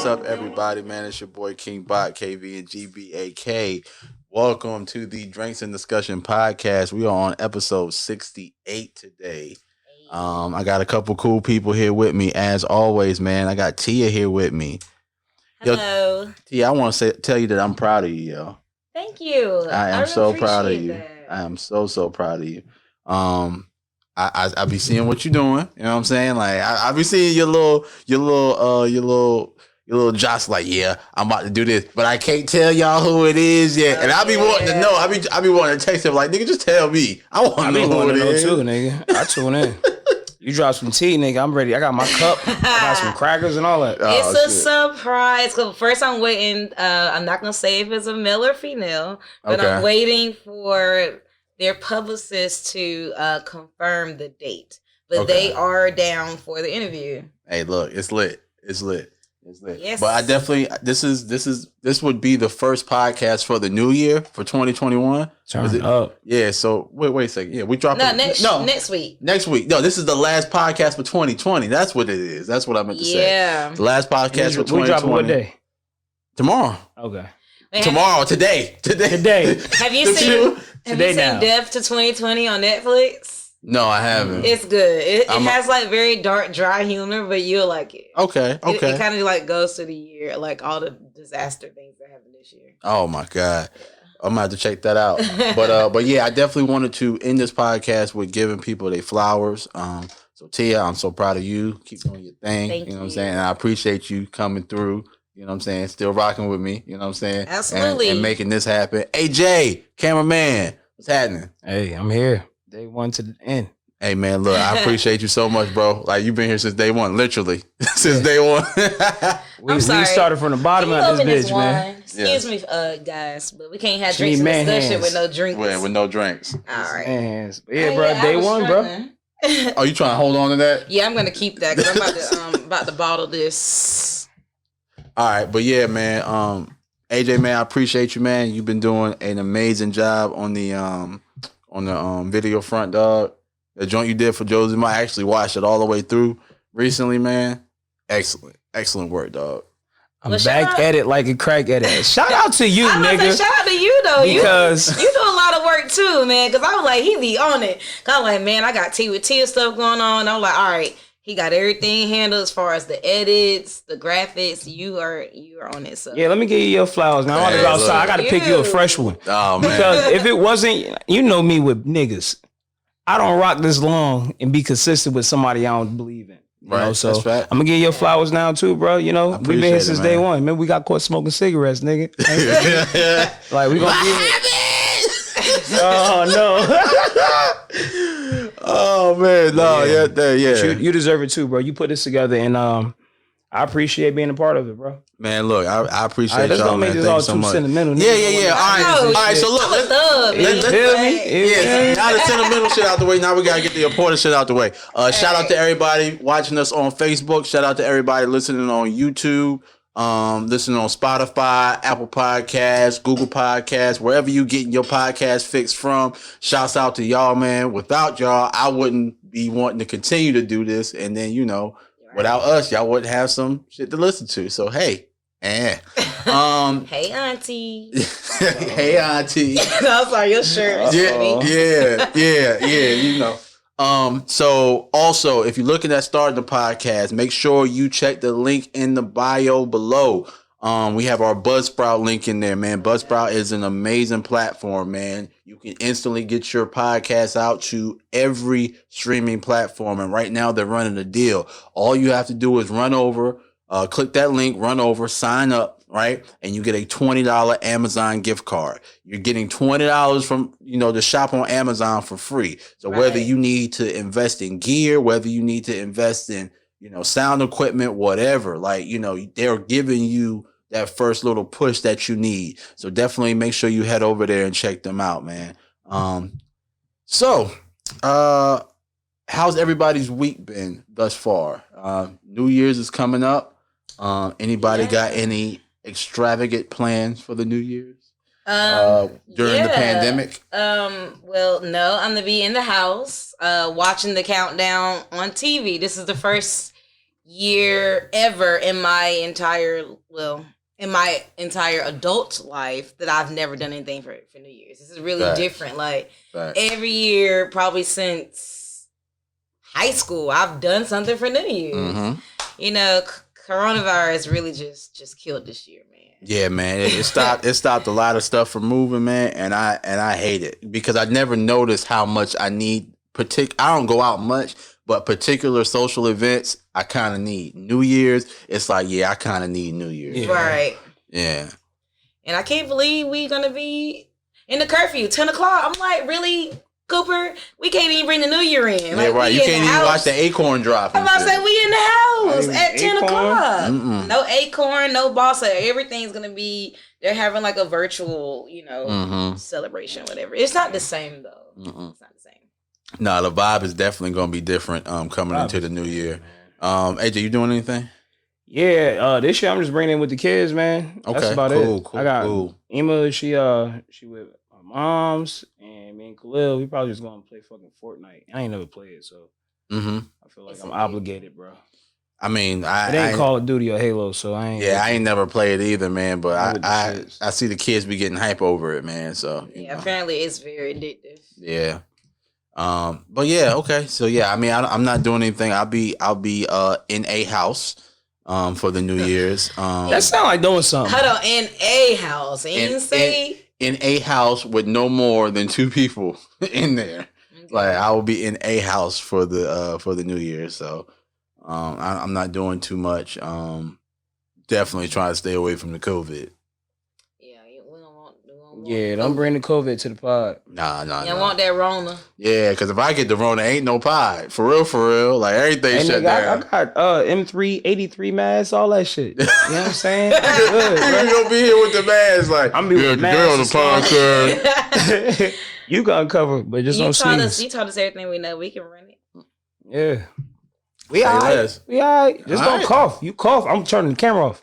What's up, everybody, man? It's your boy King Bot, KV and GBAK. Welcome to the Drinks and Discussion podcast. We are on episode 68 today. I got a couple cool people here with me, as always, man. I got Tia here with me. Hello. Yo, Tia, I want to tell you that I'm proud of you, yo. Thank you. I am so proud of you. That. I am so proud of you. I be seeing what you're doing. You know what I'm saying? Like I be seeing your little Josh. Like, yeah, I'm about to do this, but I can't tell y'all who it is yet. And I be wanting to know. I be wanting to text him like, nigga, just tell me. I want to know who it is too, nigga. I tune in. You drop some tea, nigga. I'm ready. I got my cup. I got some crackers and all that. It's a surprise. So first, I'm waiting. I'm not gonna say if it's a male or female, but I'm waiting for their publicist to confirm the date. But they are down for the interview. Hey, look, it's lit. It's lit. Yes. But I definitely this would be the first podcast for the new year for 2021. Turn up. Yeah, so wait a second. Yeah, we dropping next week. Next week. No, this is the last podcast for 2020. That's what it is. That's what I meant to say. Yeah. The last podcast for 2020. We dropping what day? Tomorrow. Okay. Tomorrow, today. Have you seen Death to 2020 on Netflix? No, I haven't. It's good. It has like very dark, dry humor, but you'll like it. Okay. It kind of like goes to the year, like all the disaster things that happened this year. Oh my God. Yeah. I'm gonna have to check that out. But yeah, I definitely wanted to end this podcast with giving people their flowers. So Tia, I'm so proud of you. Keep doing your thing. Thank you. Know what I'm saying? And I appreciate you coming through. You know what I'm saying? Still rocking with me. You know what I'm saying? Absolutely. And making this happen. AJ, cameraman, what's happening? Hey, I'm here. Day one to the end. Hey man, look, I appreciate you so much, bro. Like you've been here since day one, literally since day one. we started from the bottom of this bitch, man. Excuse me, guys, but we can't have drinks in discussion with no drinks. With no drinks. All right. Hands. Yeah, bro. Day one, bro. Oh, you trying to hold on to that? Yeah, I'm gonna keep that because I'm about to bottle this. All right, but yeah, man. AJ, man, I appreciate you, man. You've been doing an amazing job on the video front, dog. The joint you did for Josie, I actually watched it all the way through recently, man. Excellent work, dog. I'm back at it like a crack at it. Shout out to you, nigga. Shout out to you though, because you do a lot of work too, man. Because I was like, he be on it. Cause I'm like, man, I got T with Tia stuff going on. I'm like, all right, he got everything handled as far as the edits, the graphics. You are on it. So yeah, let me give you your flowers. Now I want to go outside. I got to pick you a fresh one. Oh man, because if it wasn't, you know me with niggas. I don't rock this long and be consistent with somebody I don't believe in. You know? So I'm gonna give you your flowers now too, bro. You know, we've been here since day one. Man, we got caught smoking cigarettes, nigga. Like we gonna Oh no. Oh man, no, yeah. You deserve it too, bro. You put this together, and I appreciate being a part of it, bro. Man, look, I appreciate y'all, man. Thank you so much. Sentimental. Yeah. All right. So look, let's feel me. Yeah. Now the sentimental shit out the way. Now we gotta get the important shit out the way. Shout out to everybody watching us on Facebook. Shout out to everybody listening on YouTube. Listening on Spotify, Apple Podcasts, Google Podcasts, wherever you getting your podcast fix from. Shouts out to y'all, man. Without y'all, I wouldn't be wanting to continue to do this, and then without us, y'all wouldn't have some shit to listen to. So hey. Hey auntie. Hey auntie. No, sorry, your shirt. Yeah. So also, if you're looking at starting the podcast, make sure you check the link in the bio below. We have our Buzzsprout link in there, man. Buzzsprout is an amazing platform, man. You can instantly get your podcast out to every streaming platform. And right now they're running a deal. All you have to do is run over, click that link, run over, sign up, right? And you get a $20 Amazon gift card. You're getting $20 from, the shop on Amazon for free. So whether you need to invest in gear, whether you need to invest in, sound equipment, whatever, they're giving you that first little push that you need. So definitely make sure you head over there and check them out, man. So how's everybody's week been thus far? New Year's is coming up. Anybody got any extravagant plans for the New Year's during the pandemic? Well, no, I'm gonna be in the house watching the countdown on TV. This is the first year ever in my entire adult life that I've never done anything for New Year's. This is really different. Like every year, probably since high school, I've done something for New Year's. Mm-hmm. You know, coronavirus really just killed this year, man. Yeah, man. It stopped a lot of stuff from moving, man, and I hate it because I never noticed how much I need. I don't go out much, but particular social events I kind of need. New Year's, it's like, yeah, I kind of need New Year's. Yeah. Right. Yeah. And I can't believe we're gonna be in the curfew 10 o'clock. I'm like, really, Cooper? We can't even bring the New Year in. Like, yeah, right. You can't even watch the acorn drop. I'm about to say we in the house at 10 o'clock. Mm-mm. No acorn, no boss. Everything's gonna be. They're having like a virtual, celebration, whatever. It's not the same though. Mm-mm. It's not the same. No, the vibe is definitely gonna be different. Coming into the new year. AJ, you doing anything? Yeah, this year I'm just bringing in with the kids, man. Okay, that's about it. Cool, I got Emma. She with my mom's, and me and Khalil. We probably just gonna play fucking Fortnite. I ain't never played it, so I feel like I'm obligated, bro. I mean, it ain't Call of Duty or Halo, so I ain't. Yeah, I ain't never played it either, man. But I see the kids be getting hype over it, man. So apparently it's very addictive. Yeah. But yeah, okay. So yeah, I mean, I'm not doing anything. I'll be in a house for the New Year's. That sound like doing something. Hold on, in a house. In a house with no more than 2 people in there. Okay. Like I will be in a house for the New Year. So I'm not doing too much. Definitely trying to stay away from the COVID. Yeah, don't bring the COVID to the pod. Nah. You want that Rona. Yeah, because if I get the Rona, ain't no pod. For real. Like, everything shut down. I got M383 masks, all that shit. You know what I'm saying? Good, you gonna be here with the masks. Like, I'm be with masks on the podcast. You got covered, but just don't sneeze. You taught us everything we know. We can run it. Yeah. We all right. Just don't cough. You cough, I'm turning the camera off.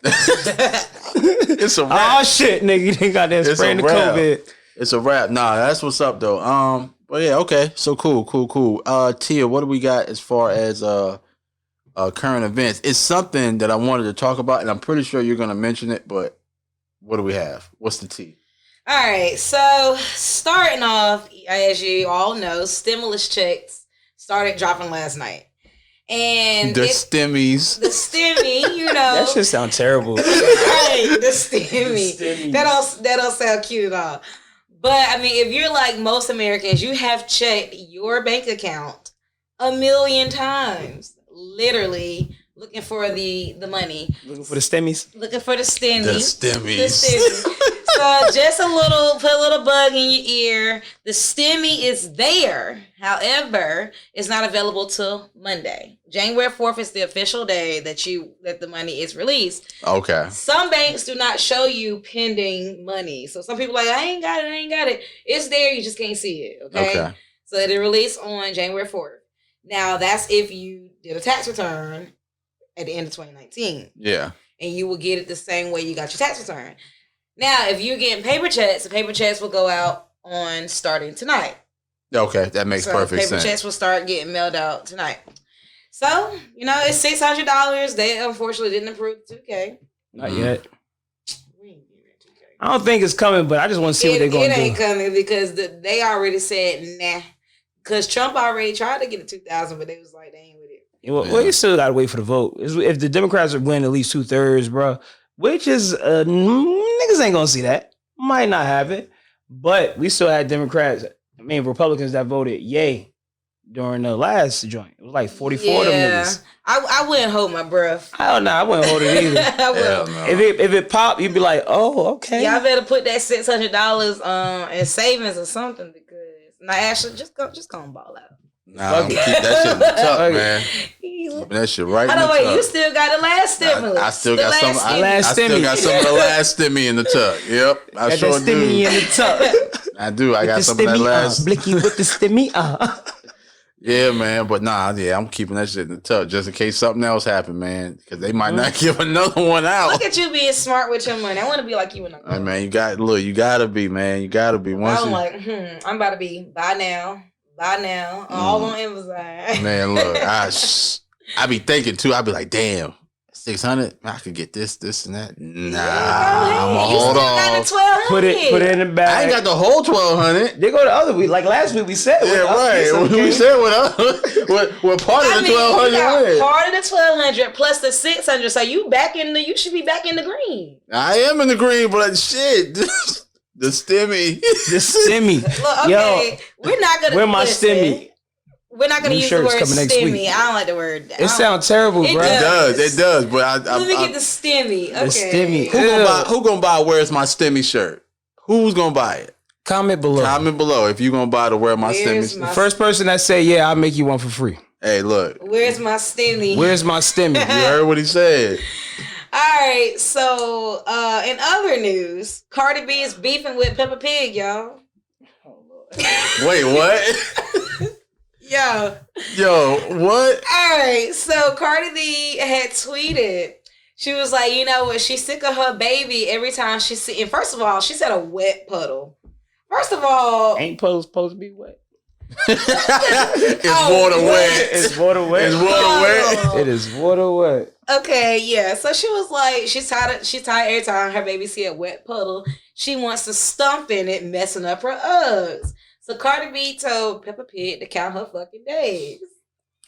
It's a wrap. Oh shit, nigga, you didn't got that spraying the COVID. It's a wrap. Nah, that's what's up though. But yeah, okay. So cool. Tia, what do we got as far as current events? It's something that I wanted to talk about, and I'm pretty sure you're gonna mention it, but what do we have? What's the tea? All right, so starting off, as you all know, stimulus checks started dropping last night. And the stimmy, that shit sound terrible. Right, the stimmy. That don't sound cute at all. But I mean, if you're like most Americans, you have checked your bank account 1 million times, literally looking for the money. Looking for the stimmies. So just put a little bug in your ear. The stimmy is there. However, it's not available till Monday. January 4th is the official day that the money is released. Okay. Some banks do not show you pending money. So some people are like, I ain't got it. It's there, you just can't see it. Okay. So it released on January 4th. Now that's if you did a tax return at the end of 2019. Yeah. And you will get it the same way you got your tax return. Now, if you're getting paper checks, the paper checks will go out on starting tonight. Okay, that makes perfect sense. Paper checks will start getting mailed out tonight. So, it's $600. They unfortunately didn't approve the 2K. Not yet. I don't think it's coming, but I just want to see what they're going to do. It ain't coming because they already said nah. Because Trump already tried to get the 2,000, but they was like, they ain't with it. Well, you still got to wait for the vote. If the Democrats are winning at least 2/3, bro, which is niggas ain't gonna see that. Might not have it, but we still had Republicans that voted yay during the last joint. It was like 44 of them niggas. I wouldn't hold my breath. I don't know. I wouldn't hold it either. I wouldn't. No. If it popped, you'd be like, oh, okay. Y'all better put that $600 in savings or something because actually just go and ball out. Nah, I'm keep that shit in the tuck, man. That shit right in the tuck. Wait, you still got the last stimulus. I still got some. I still got some of the last stimmy in the tuck. Yep, I got sure that stimmy do. in the tuck. I do. I got some of that last. Blicky with the stimmy. Yeah, man. But I'm keeping that shit in the tuck just in case something else happened, man. Because they might not give another one out. Look at you being smart with your money. I want to be like you when I'm Hey, man, you gotta be, man. You gotta be. I'm I'm about to be buy now, all on Amazon. Man, look, I be thinking too. I be like, damn, 600. I could get this, and that. Nah, I'm gonna hold on. Put it in the bag. I ain't got the whole 1,200. They go the other week. Like last week, we said. Yeah, right. We said what part of the 1,200? Part of the 1,200 plus the 600. So you should be back in the green. I am in the green, but shit, the stimmy. Look, okay, yo, we're not gonna. Where my stimmy? We're not going to use the word stimmy. I don't like the word. It sounds terrible, bro. It does. But let me get the stimmy. Okay. The stimmy. Who gonna buy Where's My Stimmy shirt? Who's gonna buy it? Comment below if you gonna buy the Where's My Stimmy. The first person that say yeah, I'll make you one for free. Hey, look. Where's my stimmy? Where's my stimmy? You heard what he said. All right. So, in other news, Cardi B is beefing with Peppa Pig, y'all. Wait, what? Yo, what? All right, so Cardi B had tweeted. She was like, you know what? She's sick of her baby every time she see. And first of all, she said a wet puddle. First of all, ain't supposed to be wet. It's water wet. It's water wet. It's water wet. It is water wet. Okay, yeah. So she was like, she's tired every time her baby see a wet puddle. She wants to stomp in it, messing up her Uggs. So Cardi B told Peppa Pig to count her fucking days.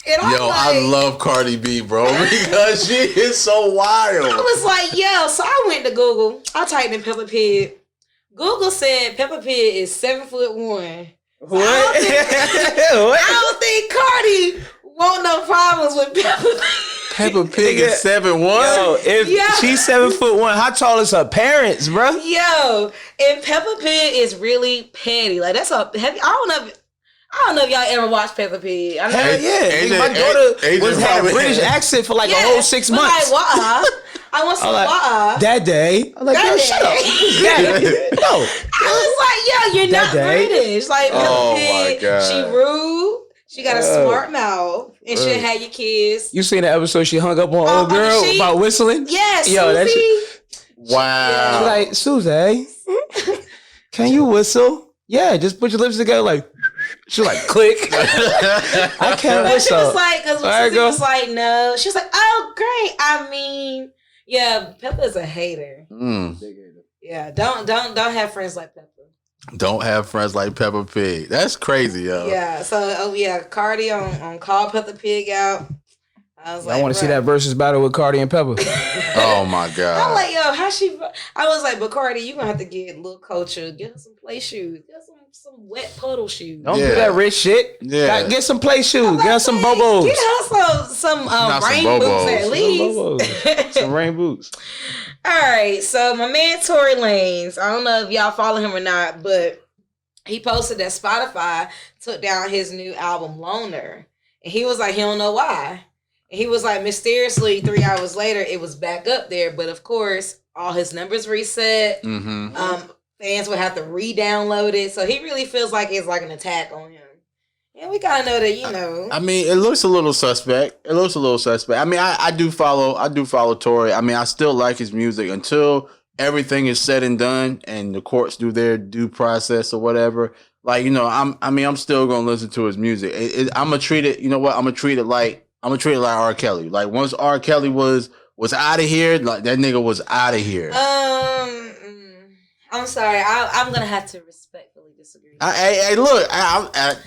And I love Cardi B, bro, because she is so wild. I was like, so I went to Google. I typed in Peppa Pig. Google said Peppa Pig is 7'1". What? I don't think Cardi want no problems with Peppa Pig. Peppa Pig is 7'1". Yo, if she's 7'1", how tall is her parents, bro? Yo, and Peppa Pig is really petty. Like that's I don't know if y'all ever watched Peppa Pig. Hell yeah. My daughter had a British accent for like a whole 6 months. Like, I want some water. That day. I'm like, yo, shut up. No. I was like, you're not British. Like, Peppa Pig, my God. She rude. She got a smart mouth. And she'll have your kids. You seen the episode she hung up on old girl about whistling? Yes, yo, Susie. Wow. She's like, Susie, can you whistle? Yeah, just put your lips together like... She's like, click. I can't whistle. She was like, because Susie was like, no. She was like, oh, great. I mean, yeah, Peppa's a hater. Yeah, don't have friends like Peppa. Don't have friends like Peppa Pig. That's crazy, yo. Yeah, so, Cardi on Call Peppa Pig out. I was like, I want to see that versus battle with Cardi and Peppa. Oh my God. I'm like, I was like, but Cardi, you gonna have to get a little culture, get her some play shoes, get some wet puddle shoes. Don't do that rich shit. Yeah. Get some play shoes, get her some bobos. Get her some rain boots at least. Some rain boots. All right, so my man Tory Lanez, I don't know if y'all follow him or not, but he posted that Spotify took down his new album Loner. And he was like, he don't know why. And he was like, mysteriously, 3 hours later, it was back up there. But of course, all his numbers reset. Fans would have to re-download it. So he really feels like it's like an attack on him. And we gotta know that, I mean, it looks a little suspect. I mean, I do follow Tory. I mean, I still like his music until everything is said and done and the courts do their due process or whatever. Like, I'm still gonna listen to his music. I'm gonna treat it. You know what? I'm gonna treat it like R. Kelly. Like once R. Kelly was out of here, like that nigga was out of here. I'm sorry. I'm gonna have to respectfully disagree. Hey, look, I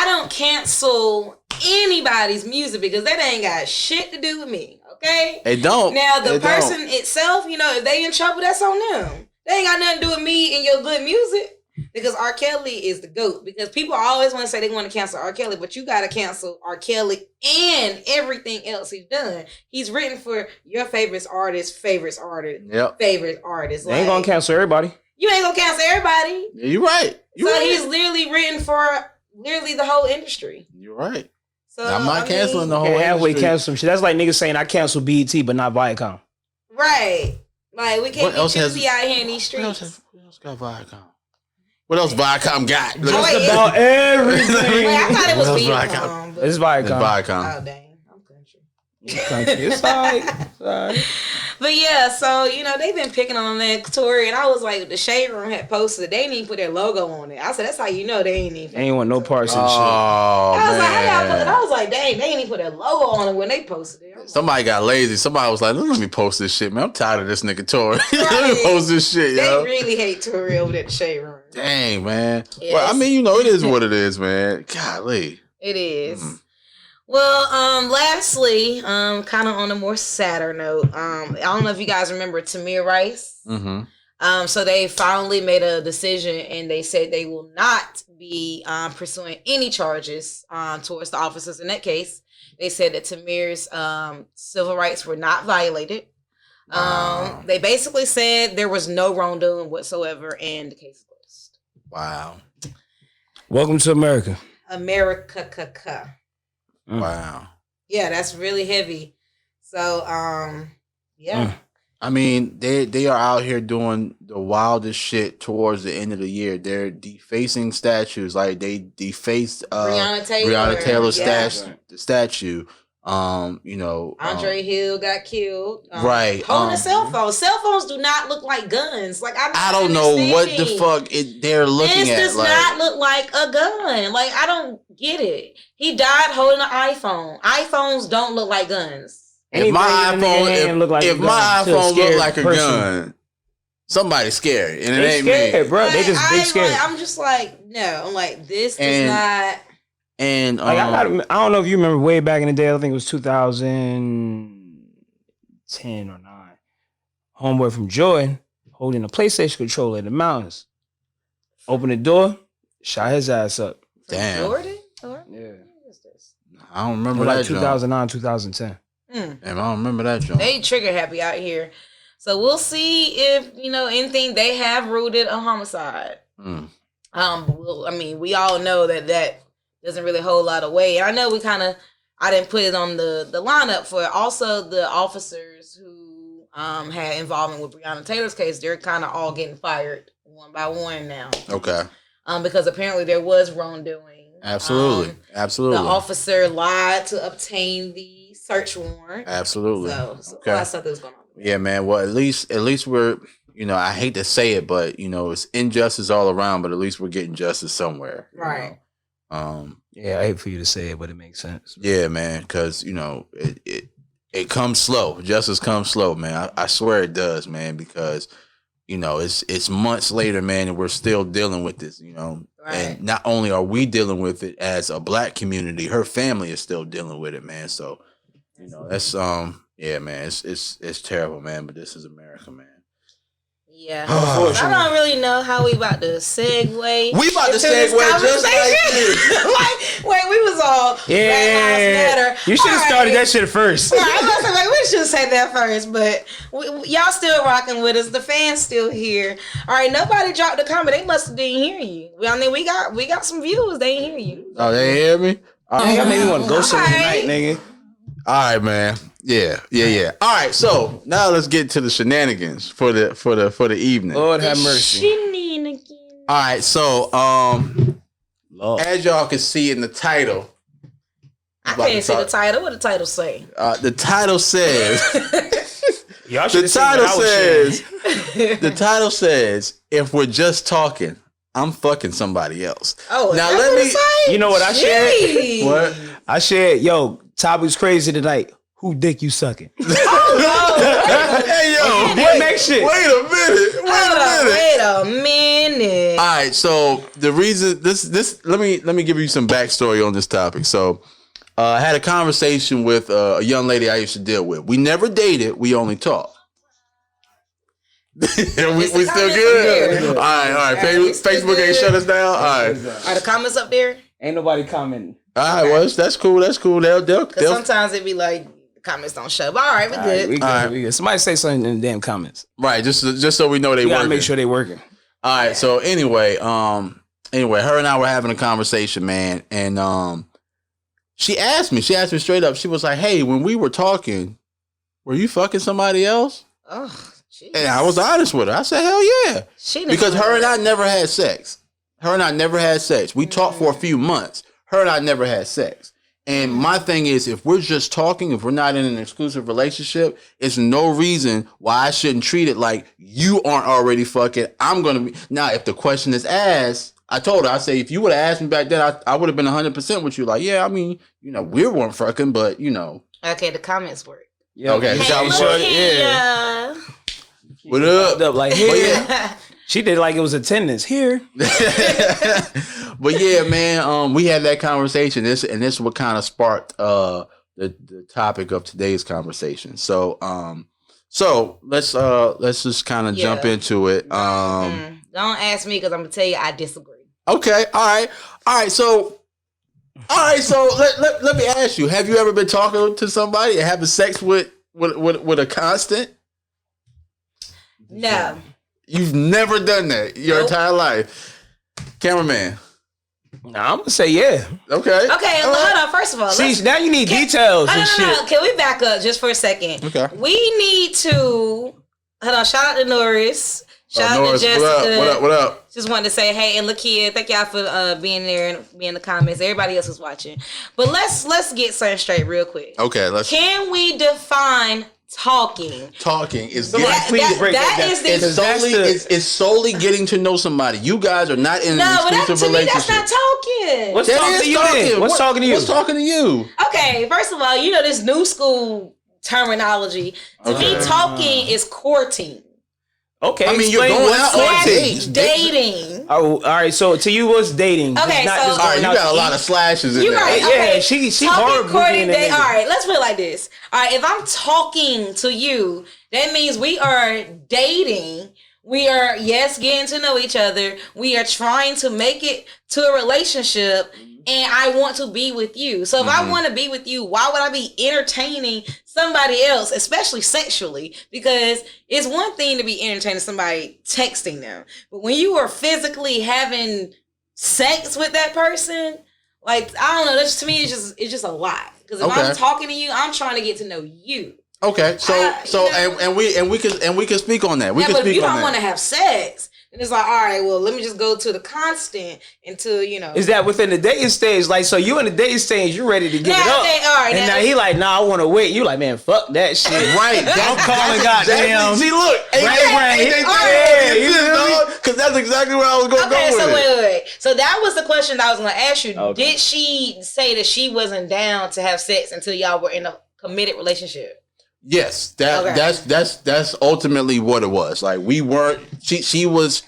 don't cancel anybody's music because that ain't got shit to do with me. Okay? It don't. Now the person itself, if they in trouble, that's on them. They ain't got nothing to do with me and your good music. Because R. Kelly is the GOAT. Because people always want to say they want to cancel R. Kelly, but you got to cancel R. Kelly and everything else he's done. He's written for your favorite artist. Favorite artist. They ain't going to cancel everybody. You ain't going to cancel everybody. Yeah, you're right. He's literally written for literally the whole industry. You're right. So I'm not canceling the whole industry. Halfway cancel some shit. That's like niggas saying I cancel BET, but not Viacom. Right. Like, we can't get Juicy out here in these streets. What else got Viacom? What else Viacom got? Just about everything. I thought it was Viacom. It's Viacom. It's Viacom. Oh, dang. I'm country. It's all right. But yeah, so they've been picking on that Tory, and I was like, the Shade Room had posted, they didn't even put their logo on it. I said, that's how you know they ain't even. They ain't want no parts of shit. I was like, how y'all put it? I was like, dang, they ain't even put their logo on it when they posted it. Somebody got lazy. Somebody was like, let me post this shit, man. I'm tired of this nigga Tory. Let me post this shit, yo. They really hate Tory over at the Shade Room. Dang, man. Yes. Well, I mean, it is what it is, man. Golly. It is. Well, lastly, kind of on a more sadder note, I don't know if you guys remember Tamir Rice. So they finally made a decision, and they said they will not be pursuing any charges towards the officers in that case. They said that Tamir's civil rights were not violated. They basically said there was no wrongdoing whatsoever, and the case is closed. Wow. Welcome to America. America. Wow. Yeah, that's really heavy. So, yeah. I mean, they are out here doing the wildest shit towards the end of the year. They're defacing statues, like they defaced Breonna Taylor's statue. Andre Hill got killed. Right. Holding a cell phone. Cell phones do not look like guns. Like I don't know what the fuck they're looking at. This does not look like a gun. Like, I don't get it. He died holding an iPhone. iPhones don't look like guns. If my iPhone looked like a gun, somebody's scary, and it ain't me, bro. They just big scared. I'm just like, no. I'm like, this is not. And I don't know if you remember way back in the day. I think it was 2010 or 9. Homeboy from Jordan holding a PlayStation controller in the mountains. Opened the door, shot his ass up. Damn. Jordan? Yeah. I don't remember like that. 2009, 2010. Damn, I don't remember that joint. They trigger happy out here. So we'll see if, anything. They have ruled it a homicide. We all know that doesn't really hold a lot of weight. I know I didn't put it on the lineup for also the officers who had involvement with Breonna Taylor's case. They're kind of all getting fired one by one now. Okay. Because apparently there was wrongdoing. Absolutely. The officer lied to obtain the search warrant. Absolutely. So okay. A lot of stuff that's going on. Yeah, man. Well, at least we're, I hate to say it, but it's injustice all around, but at least we're getting justice somewhere. Right. Yeah, I hate for you to say it, but it makes sense. Yeah, man, because it comes slow. Justice comes slow, man. I swear it does, man, because it's months later, man, and we're still dealing with this, Right. And not only are we dealing with it as a Black community, her family is still dealing with it, man. So, that's yeah, man, it's terrible, man. But this is America, man. Yeah, I don't really know how we about to segue. We about to segue just like this. Wait, we was all Black Lives Matter. You should have started that shit first. Right, I was gonna say, we should have said that first, but y'all still rocking with us. The fans still here. All right, nobody dropped a comment. They must have didn't hear you. I mean, we got some viewers. They didn't hear you. Oh, they hear me? I think I maybe want to go somewhere tonight, nigga. All right, man. Yeah. All right, so now let's get to the shenanigans for the evening. Lord have mercy. Shenanigans. All right, so as y'all can see in the title, I can't see the title. What the title say? The title says. The title says, if we're just talking, I'm fucking somebody else. Oh, now let me. You know what I shared? What I shared? Yo, topic's crazy tonight. Who dick you sucking? Oh, no. Hey, yo. What next shit? Wait a minute. Wait a minute. All right. So the reason this let me give you some backstory on this topic. So I had a conversation with a young lady I used to deal with. We never dated. We only talked. we still good? All right. Facebook ain't shut us down? All right. Are the comments up there? Ain't nobody commenting. All right. Well, that's cool. They'll sometimes it be like, comments don't show. But all right, we good. We good. Somebody say something in the damn comments. Right, just so we know they working. Gotta make sure they working. All right. So anyway, her and I were having a conversation, man, and she asked me straight up. She was like, "Hey, when we were talking, were you fucking somebody else?" Oh, geez. And I was honest with her. I said, "Hell yeah," because her and I never had sex. We talked for a few months. Her and I never had sex. And my thing is, if we're just talking, if we're not in an exclusive relationship, it's no reason why I shouldn't treat it like you aren't already fucking. I'm going to be. Now, if the question is asked, I told her, I say, if you would have asked me back then, I would have been 100% with you. Like, yeah, I mean, we weren't fucking, but, Okay, the comments work. Yeah, okay. Hey, yeah. What up? Like, here. She did like it was attendance here. But yeah, man, we had that conversation. This is what kind of sparked the topic of today's conversation. So let's just kind of jump into it. Don't ask me because I'm gonna tell you I disagree. Okay, all right. So let me ask you: have you ever been talking to somebody and having sex with a constant? No. You've never done that your entire life, cameraman. Nah, I'm gonna say yeah. Okay. Hold on. First of all, see, now you need details and shit. No. Can we back up just for a second? Okay. We need to hold on. Shout out to Norris. Shout out to Jessica. What up? Just wanted to say, hey, and Lakia, thank y'all for being there and being in the comments. Everybody else is watching. But let's get something straight real quick. Okay, Can we define talking? Talking is it's solely getting to know somebody. You guys are not in an exclusive relationship. That's not talking. What's talking to you? What's talking to you? What's talking to you? Okay, first of all, this new school terminology. To me, talking is courting. Okay, I mean, you're going out on dating. Oh, all right. So to you, what's dating? Okay, all right, you got a lot of slashes in there. Right, okay. Yeah, she hard. Courting, all right, let's put it like this. All right, if I'm talking to you, that means we are dating. We are, getting to know each other. We are trying to make it to a relationship, and I want to be with you. So if I want to be with you, why would I be entertaining somebody else, especially sexually? Because it's one thing to be entertaining somebody texting them, but when you are physically having sex with that person, like, I don't know, that's, to me, it's just a lot. Because if I'm talking to you, I'm trying to get to know you. Okay, and we can speak on that. But if you don't want to have sex, and it's like, all right, well, let me just go to the constant until, Is that within the dating stage? Like, so you in the dating stage, you ready to give it up. All right, and now he like, nah, I want to wait. You like, man, fuck that shit. Right. I'm calling goddamn. See, look. Because that's exactly where I was going to go with it. Wait. So that was the question that I was going to ask you. Okay. Did she say that she wasn't down to have sex until y'all were in a committed relationship? Yes, that's ultimately what it was. Like, we weren't. She was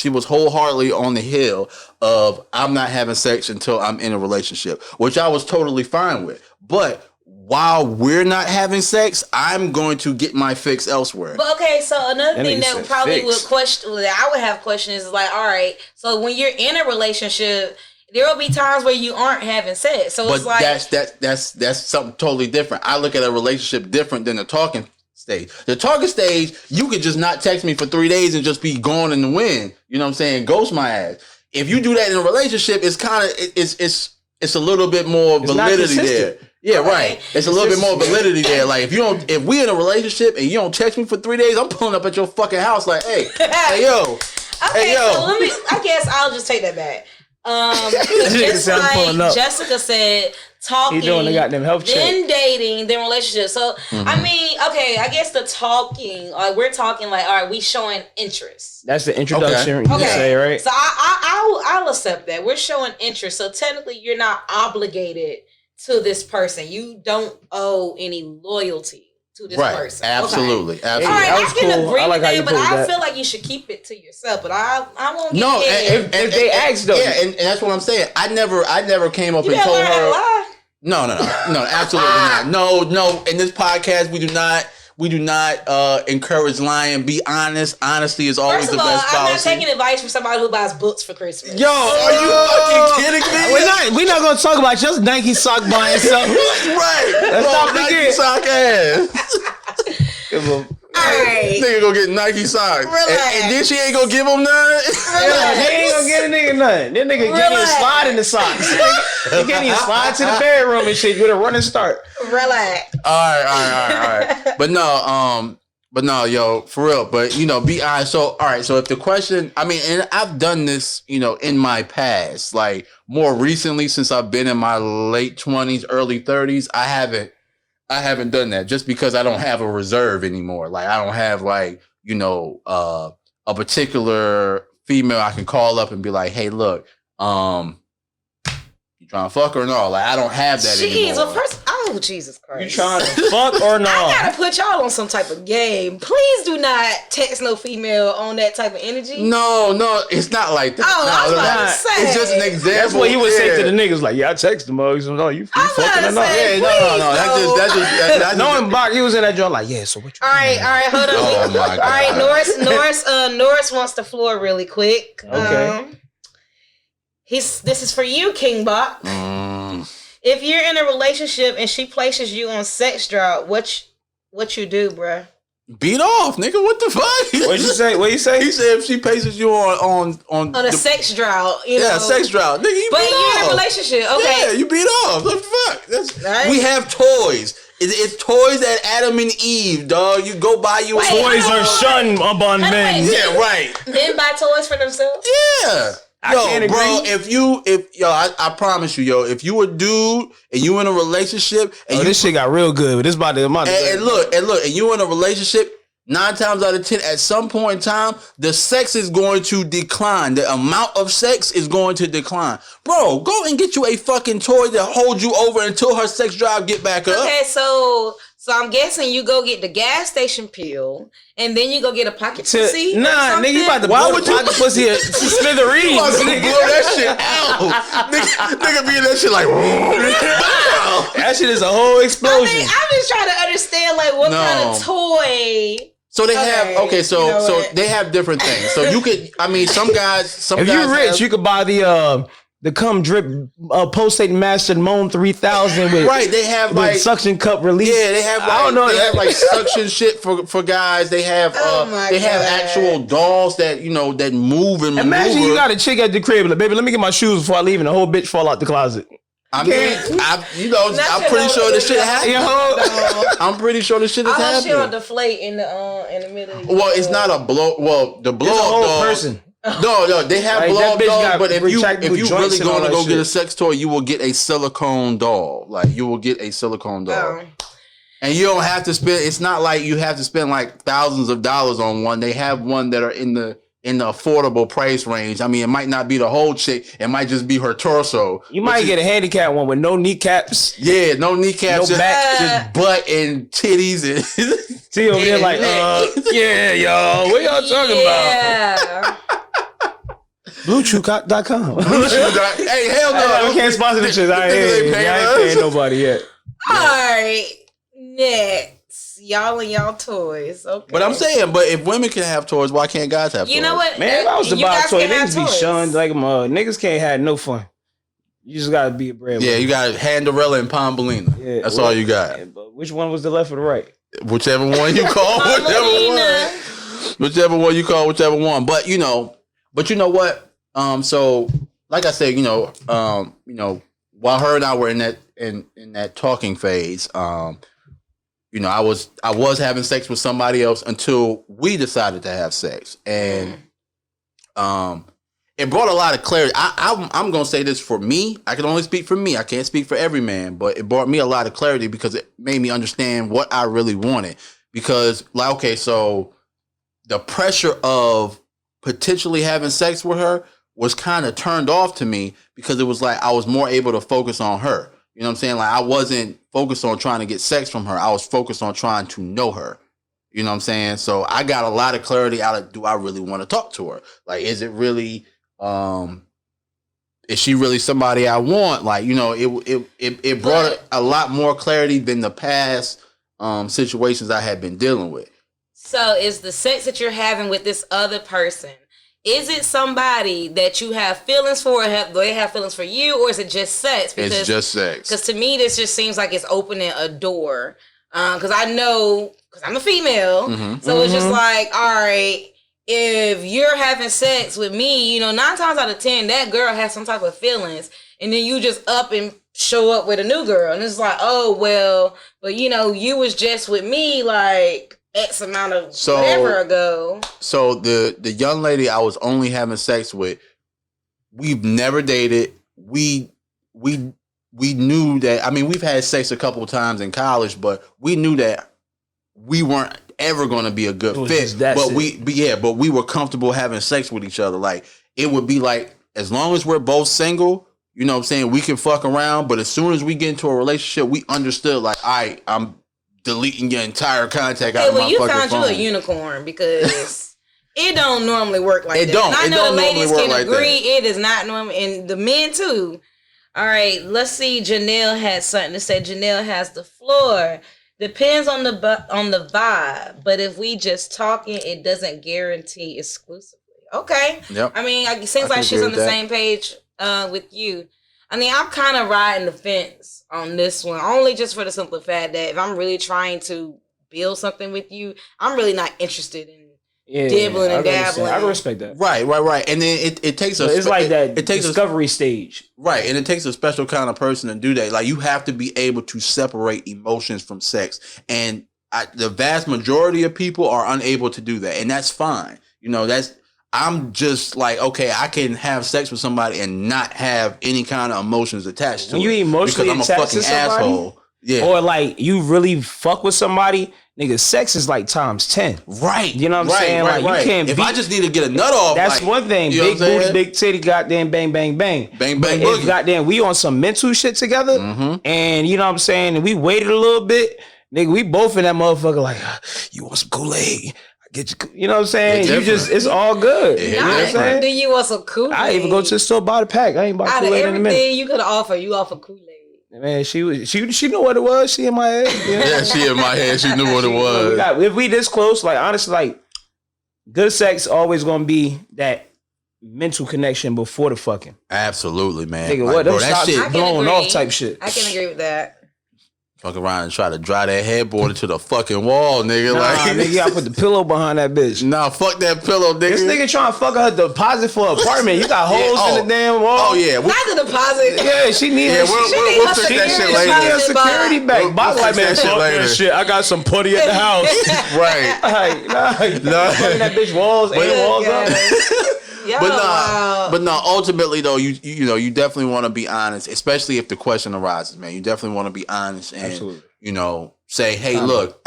wholeheartedly on the hill of, I'm not having sex until I'm in a relationship, which I was totally fine with. But while we're not having sex, I'm going to get my fix elsewhere. But okay, so another thing that probably I would have questions is like, all right, so when you're in a relationship, there will be times where you aren't having sex. So it's like, that's something totally different. I look at a relationship different than the talking stage. The talking stage, you could just not text me for 3 days and just be gone in the wind. You know what I'm saying? Ghost my ass. If you do that in a relationship, it's kind of it's a little bit more validity there. Yeah, right. It's a little bit more validity there. Like, if we in a relationship and you don't text me for 3 days, I'm pulling up at your fucking house like, hey yo. Okay, so I guess I'll just take that back. Just like Jessica said, talking, doing the goddamn health check, then dating, then relationship. So I mean, okay, I guess the talking, like, we're talking like, all right, we showing interest. That's the introduction. Okay. You say, right? So I'll accept that we're showing interest. So technically, you're not obligated to this person. You don't owe any loyalty to this person. Absolutely. All right, I can agree with that, but I feel like you should keep it to yourself. But I won't get if they ask though. Yeah, and that's what I'm saying. I never came up and told her. No, absolutely not. No. In this podcast, we do not encourage lying. Be honest. Honesty is always the best policy. I'm not taking advice from somebody who buys books for Christmas. Yo, are you fucking kidding me? We're not gonna talk about just Nike sock buying something. Right. Let's not Nike sock ass. Alright. Nigga gonna get Nike socks. And then she ain't gonna give him none. Yeah, he ain't gonna get a nigga nothing. That nigga can't even slide in the socks. He can't even slide to the bedroom and shit with a running start. Relax. All right. But no, But no, yo, for real. But be honest. So, all right. So, if the question, and I've done this, in my past, like more recently, since I've been in my late 20s, early 30s, I haven't done that just because I don't have a reserve anymore. Like, I don't have a particular female I can call up and be like, hey, look, you trying to fuck or no? Like, I don't have that anymore. Well, first, Jesus Christ. You trying to fuck or no? I gotta put y'all on some type of game. Please do not text no female on that type of energy. No, it's not like that. I was about to say. It's just an example. That's what he would say to the niggas. Like, I text him. You fucking or not? Yeah, no. That's knowing Bach, he was in that joint like, yeah. So what you? All right, hold on. Oh my God. All right, Norris wants the floor really quick. Okay. This is for you, King Bach. If you're in a relationship and she places you on sex drive, what you do, bruh? Beat off, nigga. What the fuck? What you say? What you say? He said if she places you on a sex drive, sex drive, nigga. You but beat you're off. in a relationship, okay? Yeah, you beat off. What the fuck? Right. We have toys. It's toys at Adam and Eve, dog. You go buy you toys are shunned upon men. Yeah, right. Men buy toys for themselves. Yeah. I can't agree. Bro, I promise you, if you a dude and you in a relationship and this shit got real good, but this about to and look, and you in a relationship, 9 times out of 10, at some point in time, the sex is going to decline. The amount of sex is going to decline. Bro, go and get you a fucking toy that holds you over until her sex drive get back up. Okay, so I'm guessing you go get the gas station pill, and then you go get a pocket pussy. Nah, nigga, you about to blow the pocket pussy at smithereens. You about to blow that shit out. nigga be in that shit like, that shit is a whole explosion. I'm just trying to understand, like, what kind of toy. So they have so they have different things. So you could, some guys. If you're rich, you could buy the cum drip Post-State Master Moan 3000 with they have like suction cup release. Yeah, they have. Like, I don't know. They have like suction shit for guys. They have have actual dolls that that move and imagine maneuver. You got a chick at the crib, like, baby, let me get my shoes before I leave, and the whole bitch fall out the closet. I'm pretty sure this shit happened. I'm pretty sure this shit is happening. She'll deflate in the middle. Well, it's not a blow. Well, the blow it's a whole dog, person. No, they have like, blow up dolls, but if you really going to go get a sex toy, you will get a silicone doll. Like, you will get a silicone doll. And you don't have to spend, it's not like you have to spend like thousands of dollars on one. They have one that are in the affordable price range. It might not be the whole chick. It might just be her torso. You might get a handicap one with no kneecaps. Yeah, no kneecaps. No back. Just butt and titties. And see over there like, yeah, y'all. What y'all talking about? BlueChew.com. Hey, hell no. We can't sponsor this shit. I ain't paying nobody yet. All right. Next. Y'all and y'all toys. Okay. But I'm saying, if women can have toys, why can't guys have toys? You know what? Man, if I was to buy a toy, niggas be shunned like niggas can't have no fun. You just gotta be a breadwinner. Yeah, you got Handorella and Pombalina. Yeah, that's all you got. Yeah, but which one was the left or the right? Whichever one you call, whichever one you call, whichever one. But you know what? So like I said, while her and I were in that talking phase, I was having sex with somebody else until we decided to have sex, and it brought a lot of clarity. I'm gonna say this for me. I can only speak for me. I can't speak for every man, but it brought me a lot of clarity because it made me understand what I really wanted. Because, like, okay, so the pressure of potentially having sex with her was kind of turned off to me because it was like I was more able to focus on her. You know what I'm saying? Like, I wasn't focused on trying to get sex from her. I was focused on trying to know her. You know what I'm saying? So I got a lot of clarity out of, do I really want to talk to her? Like, is it really, is she really somebody I want? Like, it brought a lot more clarity than the past situations I had been dealing with. So is the sex that you're having with this other person, is it somebody that you have feelings for, or do they have feelings for you, or is it just sex? Because, it's just sex. Because to me, this just seems like it's opening a door. Because I know, because I'm a female, so it's just like, all right, if you're having sex with me, 9 times out of 10, that girl has some type of feelings, and then you just up and show up with a new girl, and it's like, oh, well, but you was just with me, like, X amount of whatever ago. So the young lady I was only having sex with, we've never dated. We knew that. I mean, we've had sex a couple of times in college, but we knew that we weren't ever going to be a good fit. But we were comfortable having sex with each other. Like, it would be like, as long as we're both single, you know what I'm saying, we can fuck around. But as soon as we get into a relationship, we understood, like, all right, I'm deleting your entire contact out of my fucking phone. You found you a unicorn, because it don't normally work like that. And I know the ladies can agree it is not normal, and the men too. All right, let's see. Janelle has something to say. Janelle has the floor. Depends on the vibe, but if we just talking, it doesn't guarantee exclusively. Okay. Yep. I mean, it seems like she's on the same page with you. I mean, I'm kind of riding the fence on this one, only just for the simple fact that if I'm really trying to build something with you, I'm really not interested in dibbling and dabbling. I respect that. Right. And then it takes it's like that. It takes discovery stage. Right, and it takes a special kind of person to do that. Like, you have to be able to separate emotions from sex, and the vast majority of people are unable to do that, and that's fine. You know, I'm just like, okay, I can have sex with somebody and not have any kind of emotions attached to it. When you emotionally attached to somebody, asshole. Yeah. Or like you really fuck with somebody, nigga, sex is like times 10. Right. You know what I'm saying? Right. You can't if I just need to get a nut off. That's one thing. Big booty, big titty, goddamn bang, bang, bang. Bang, bang, boogie. If goddamn we on some mental shit together, and you know what I'm saying, and we waited a little bit, nigga, we both in that motherfucker like, you want some Kool-Aid? Get you know what I'm saying? It's all good. You know what I'm saying? Do you want some Kool-Aid? I even go to the store, buy the pack. I ain't buy Kool-Aid in a minute. Everything you could offer, you offer Kool-Aid. Man, she knew what it was. She in my head. You know? Yeah, she in my head. She knew what it was. If we this close, like honestly, like good sex always gonna be that mental connection before the fucking. Absolutely, man. Nigga, like, what? Bro, that shit blowing off type shit. I can agree with that. Fuck around and try to dry that headboard into the fucking wall, nigga. Nigga, you gotta put the pillow behind that bitch. Nah, fuck that pillow, nigga. This nigga trying to fuck her deposit for an apartment. You got holes in the damn wall. Oh, yeah. Not the deposit. Yeah, she needs we'll fix that shit later. She needs a security bag. Box like, man, fuck that shit. I got some putty at the house. Right. Nah. That bitch walls, walls up. But ultimately though, you definitely want to be honest, especially if the question arises, man. You definitely want to be honest and say, hey, look,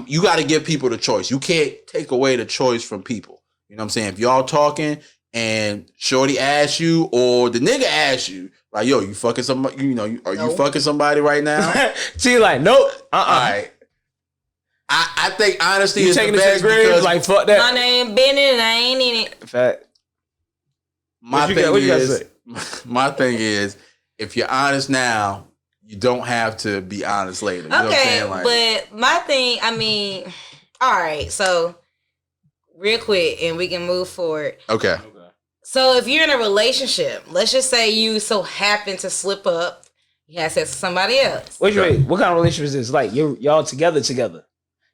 you got to give people the choice. You can't take away the choice from people. You know what I'm saying? If y'all talking and shorty asks you or the nigga asks you, like, yo, you fucking somebody, are you fucking somebody right now? She like, nope. All right. I think honesty is taking the best because like fuck that. My name Bennett and I ain't in it. Fact. My thing is, if you're honest now, you don't have to be honest later. You know what I'm saying? But my thing, I mean, all right, so real quick, and we can move forward. Okay. So if you're in a relationship, let's just say you so happen to slip up, you have sex with somebody else. Wait, what kind of relationship is this? Like y'all together?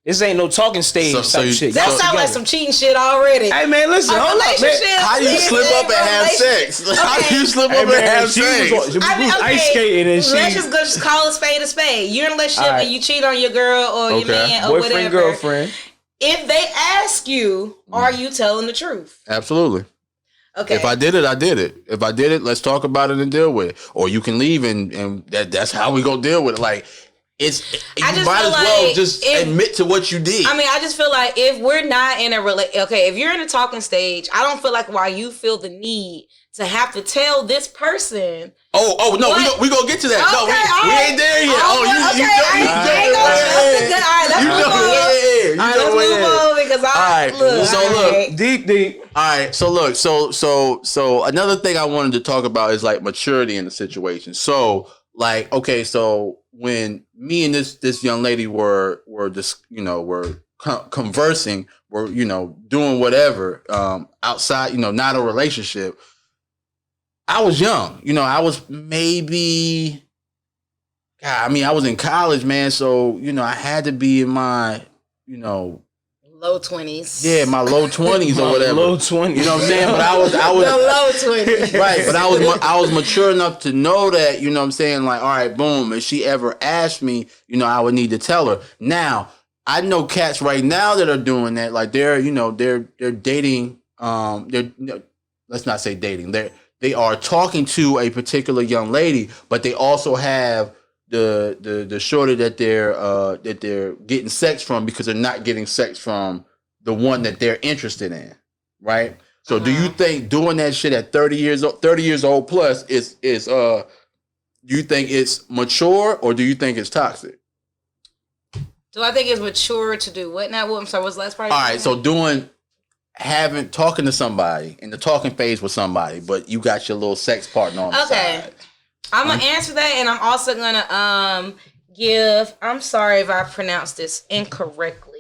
This ain't no talking stage type shit. That sounds like some cheating shit already. Hey man, listen, hold up, man. How you slip up and have sex? Okay. How do you slip up and have sex? She was ice skating and she. Let's just call a spade. You're in a relationship and you cheat on your girl or your man or boyfriend, whatever. Girlfriend. If they ask you, are you telling the truth? Absolutely. Okay. If I did it, I did it. If I did it, let's talk about it and deal with it. Or you can leave and that's how we gonna deal with it. Like. You might as well just admit to what you did. I mean, I just feel like if we're not in a if you're in a talking stage, I don't feel like why you feel the need to have to tell this person. Oh no, we gonna get to that. Okay, no, we ain't there yet. Let's move on because deep. All right, so another thing I wanted to talk about is like maturity in the situation. So like, okay, so when me and this young lady were just conversing, were doing whatever outside, not a relationship. I was young, I was maybe, I was in college, man. So I had to be in my low 20s. Yeah, my low 20s or whatever. Low 20s. You know what I'm saying? But I was the low 20s. Right, but I was mature enough to know that, you know what I'm saying? Like, all right, boom, if she ever asked me, I would need to tell her. Now, I know cats right now that are doing that. Like they're dating. Let's not say dating. They are talking to a particular young lady, but they also have the shorty that they're getting sex from because they're not getting sex from the one that they're interested in, right? So do you think doing that shit at 30 years old plus is do you think it's mature or do you think it's toxic? Do I think it's mature to do what now? I'm sorry, what's the last part? All right, so talking to somebody in the talking phase with somebody, but you got your little sex partner on the side. I'm gonna answer that, and I'm also gonna give. I'm sorry if I pronounced this incorrectly.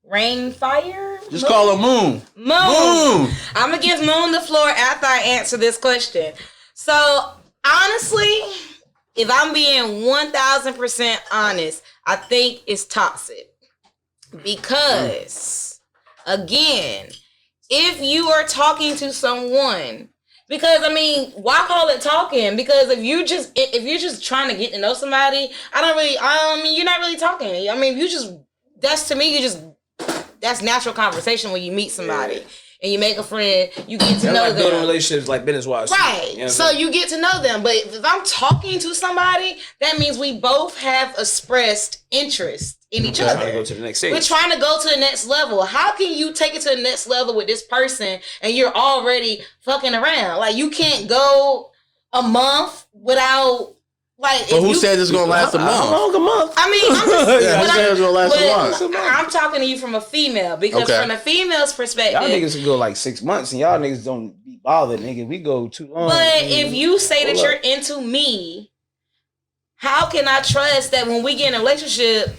Rainfire. Just call her Moon. Moon. I'm gonna give Moon the floor after I answer this question. So honestly, if I'm being 1,000% honest, I think it's toxic because, again, if you are talking to someone, because I mean, why call it talking? Because if you're just trying to get to know somebody, you're not really talking. I mean, that's natural conversation when you meet somebody. And you make a friend, you get to know them. Building relationships like business-wise. Right. You know so you get to know them. But if I'm talking to somebody, that means we both have expressed interest in each other. We're trying to go to the next stage. We're trying to go to the next level. How can you take it to the next level with this person and you're already fucking around? Like, you can't go a month without... Like, but who said it's gonna last a month? How long a month? I mean, I'm just, who said it's gonna last a month? I'm talking to you from a female because from a female's perspective, y'all niggas can go like 6 months, and y'all niggas don't be bothered, nigga. We go too long. But if you say that you're into me, how can I trust that when we get in a relationship,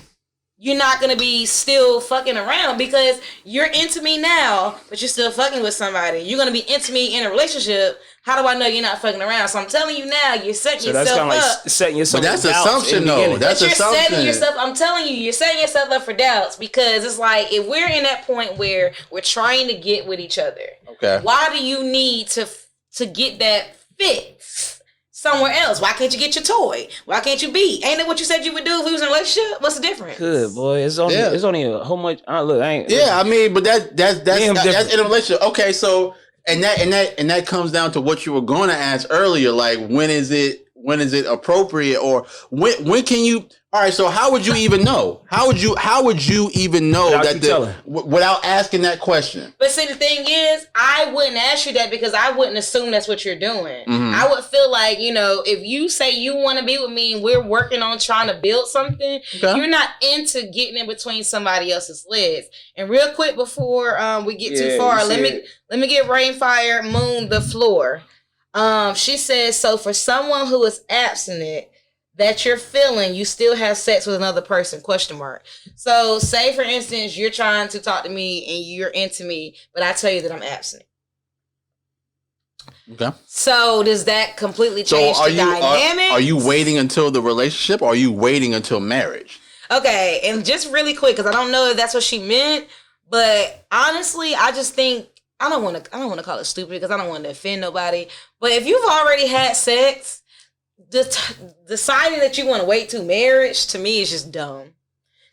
you're not gonna be still fucking around because you're into me now, but you're still fucking with somebody. You're gonna be into me in a relationship. How do I know you're not fucking around? So I'm telling you now, you're setting yourself up. Like setting yourself but that's assumption, though. That's assumption. Setting yourself. I'm telling you, you're setting yourself up for doubts because it's like if we're in that point where we're trying to get with each other. Okay. Why do you need to get that fix somewhere else? Why can't you get your toy? Why can't you be? Ain't it what you said you would do if we was in a relationship? What's the difference? Good boy. It's only a whole much. Look, I ain't. Yeah, I mean, but that's in a relationship. Okay, so. And that comes down to what you were going to ask earlier, like when is it appropriate or when can you? All right, so how would you even know? How would you even know without asking that question? But see, the thing is, I wouldn't ask you that because I wouldn't assume that's what you're doing. Mm-hmm. I would feel like, if you say you want to be with me and we're working on trying to build something, you're not into getting in between somebody else's legs. And real quick before we get too far, let me get Rainfire Moon the floor. She says, so for someone who is abstinent, that you're feeling you still have sex with another person, ? So say, for instance, you're trying to talk to me and you're into me, but I tell you that I'm abstinent. Okay. So does that completely change the dynamic? Are you waiting until the relationship or are you waiting until marriage? Okay, and just really quick, because I don't know if that's what she meant, but honestly, I just think, I don't want to call it stupid because I don't want to offend nobody, but if you've already had sex, deciding that you want to wait till marriage to me is just dumb.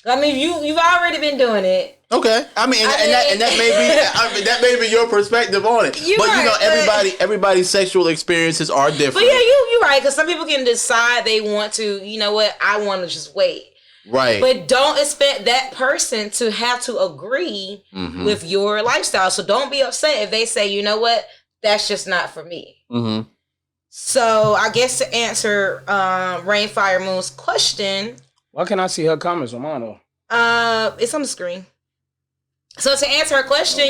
I mean, you've already been doing it. Okay, I mean, and that may be your perspective on it. Everybody's sexual experiences are different. But yeah, you're right because some people can decide they want to. You know what? I want to just wait. Right. But don't expect that person to have to agree with your lifestyle. So don't be upset if they say, you know what, that's just not for me. Mm-hmm. So I guess to answer Rainfire Moon's question. Why can't I see her comments on mine though? It's on the screen. So to answer her question,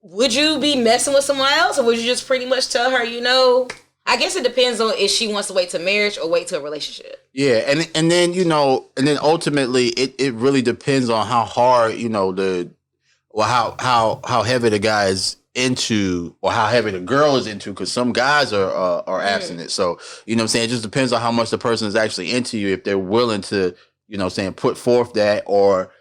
would you be messing with someone else, or would you just pretty much tell her, I guess it depends on if she wants to wait to marriage or wait to a relationship. Yeah, and then ultimately it really depends on how hard, how heavy the guy is into or how heavy the girl is into, because some guys are abstinent. So, you know what I'm saying? It just depends on how much the person is actually into you, if they're willing to, put forth that, or,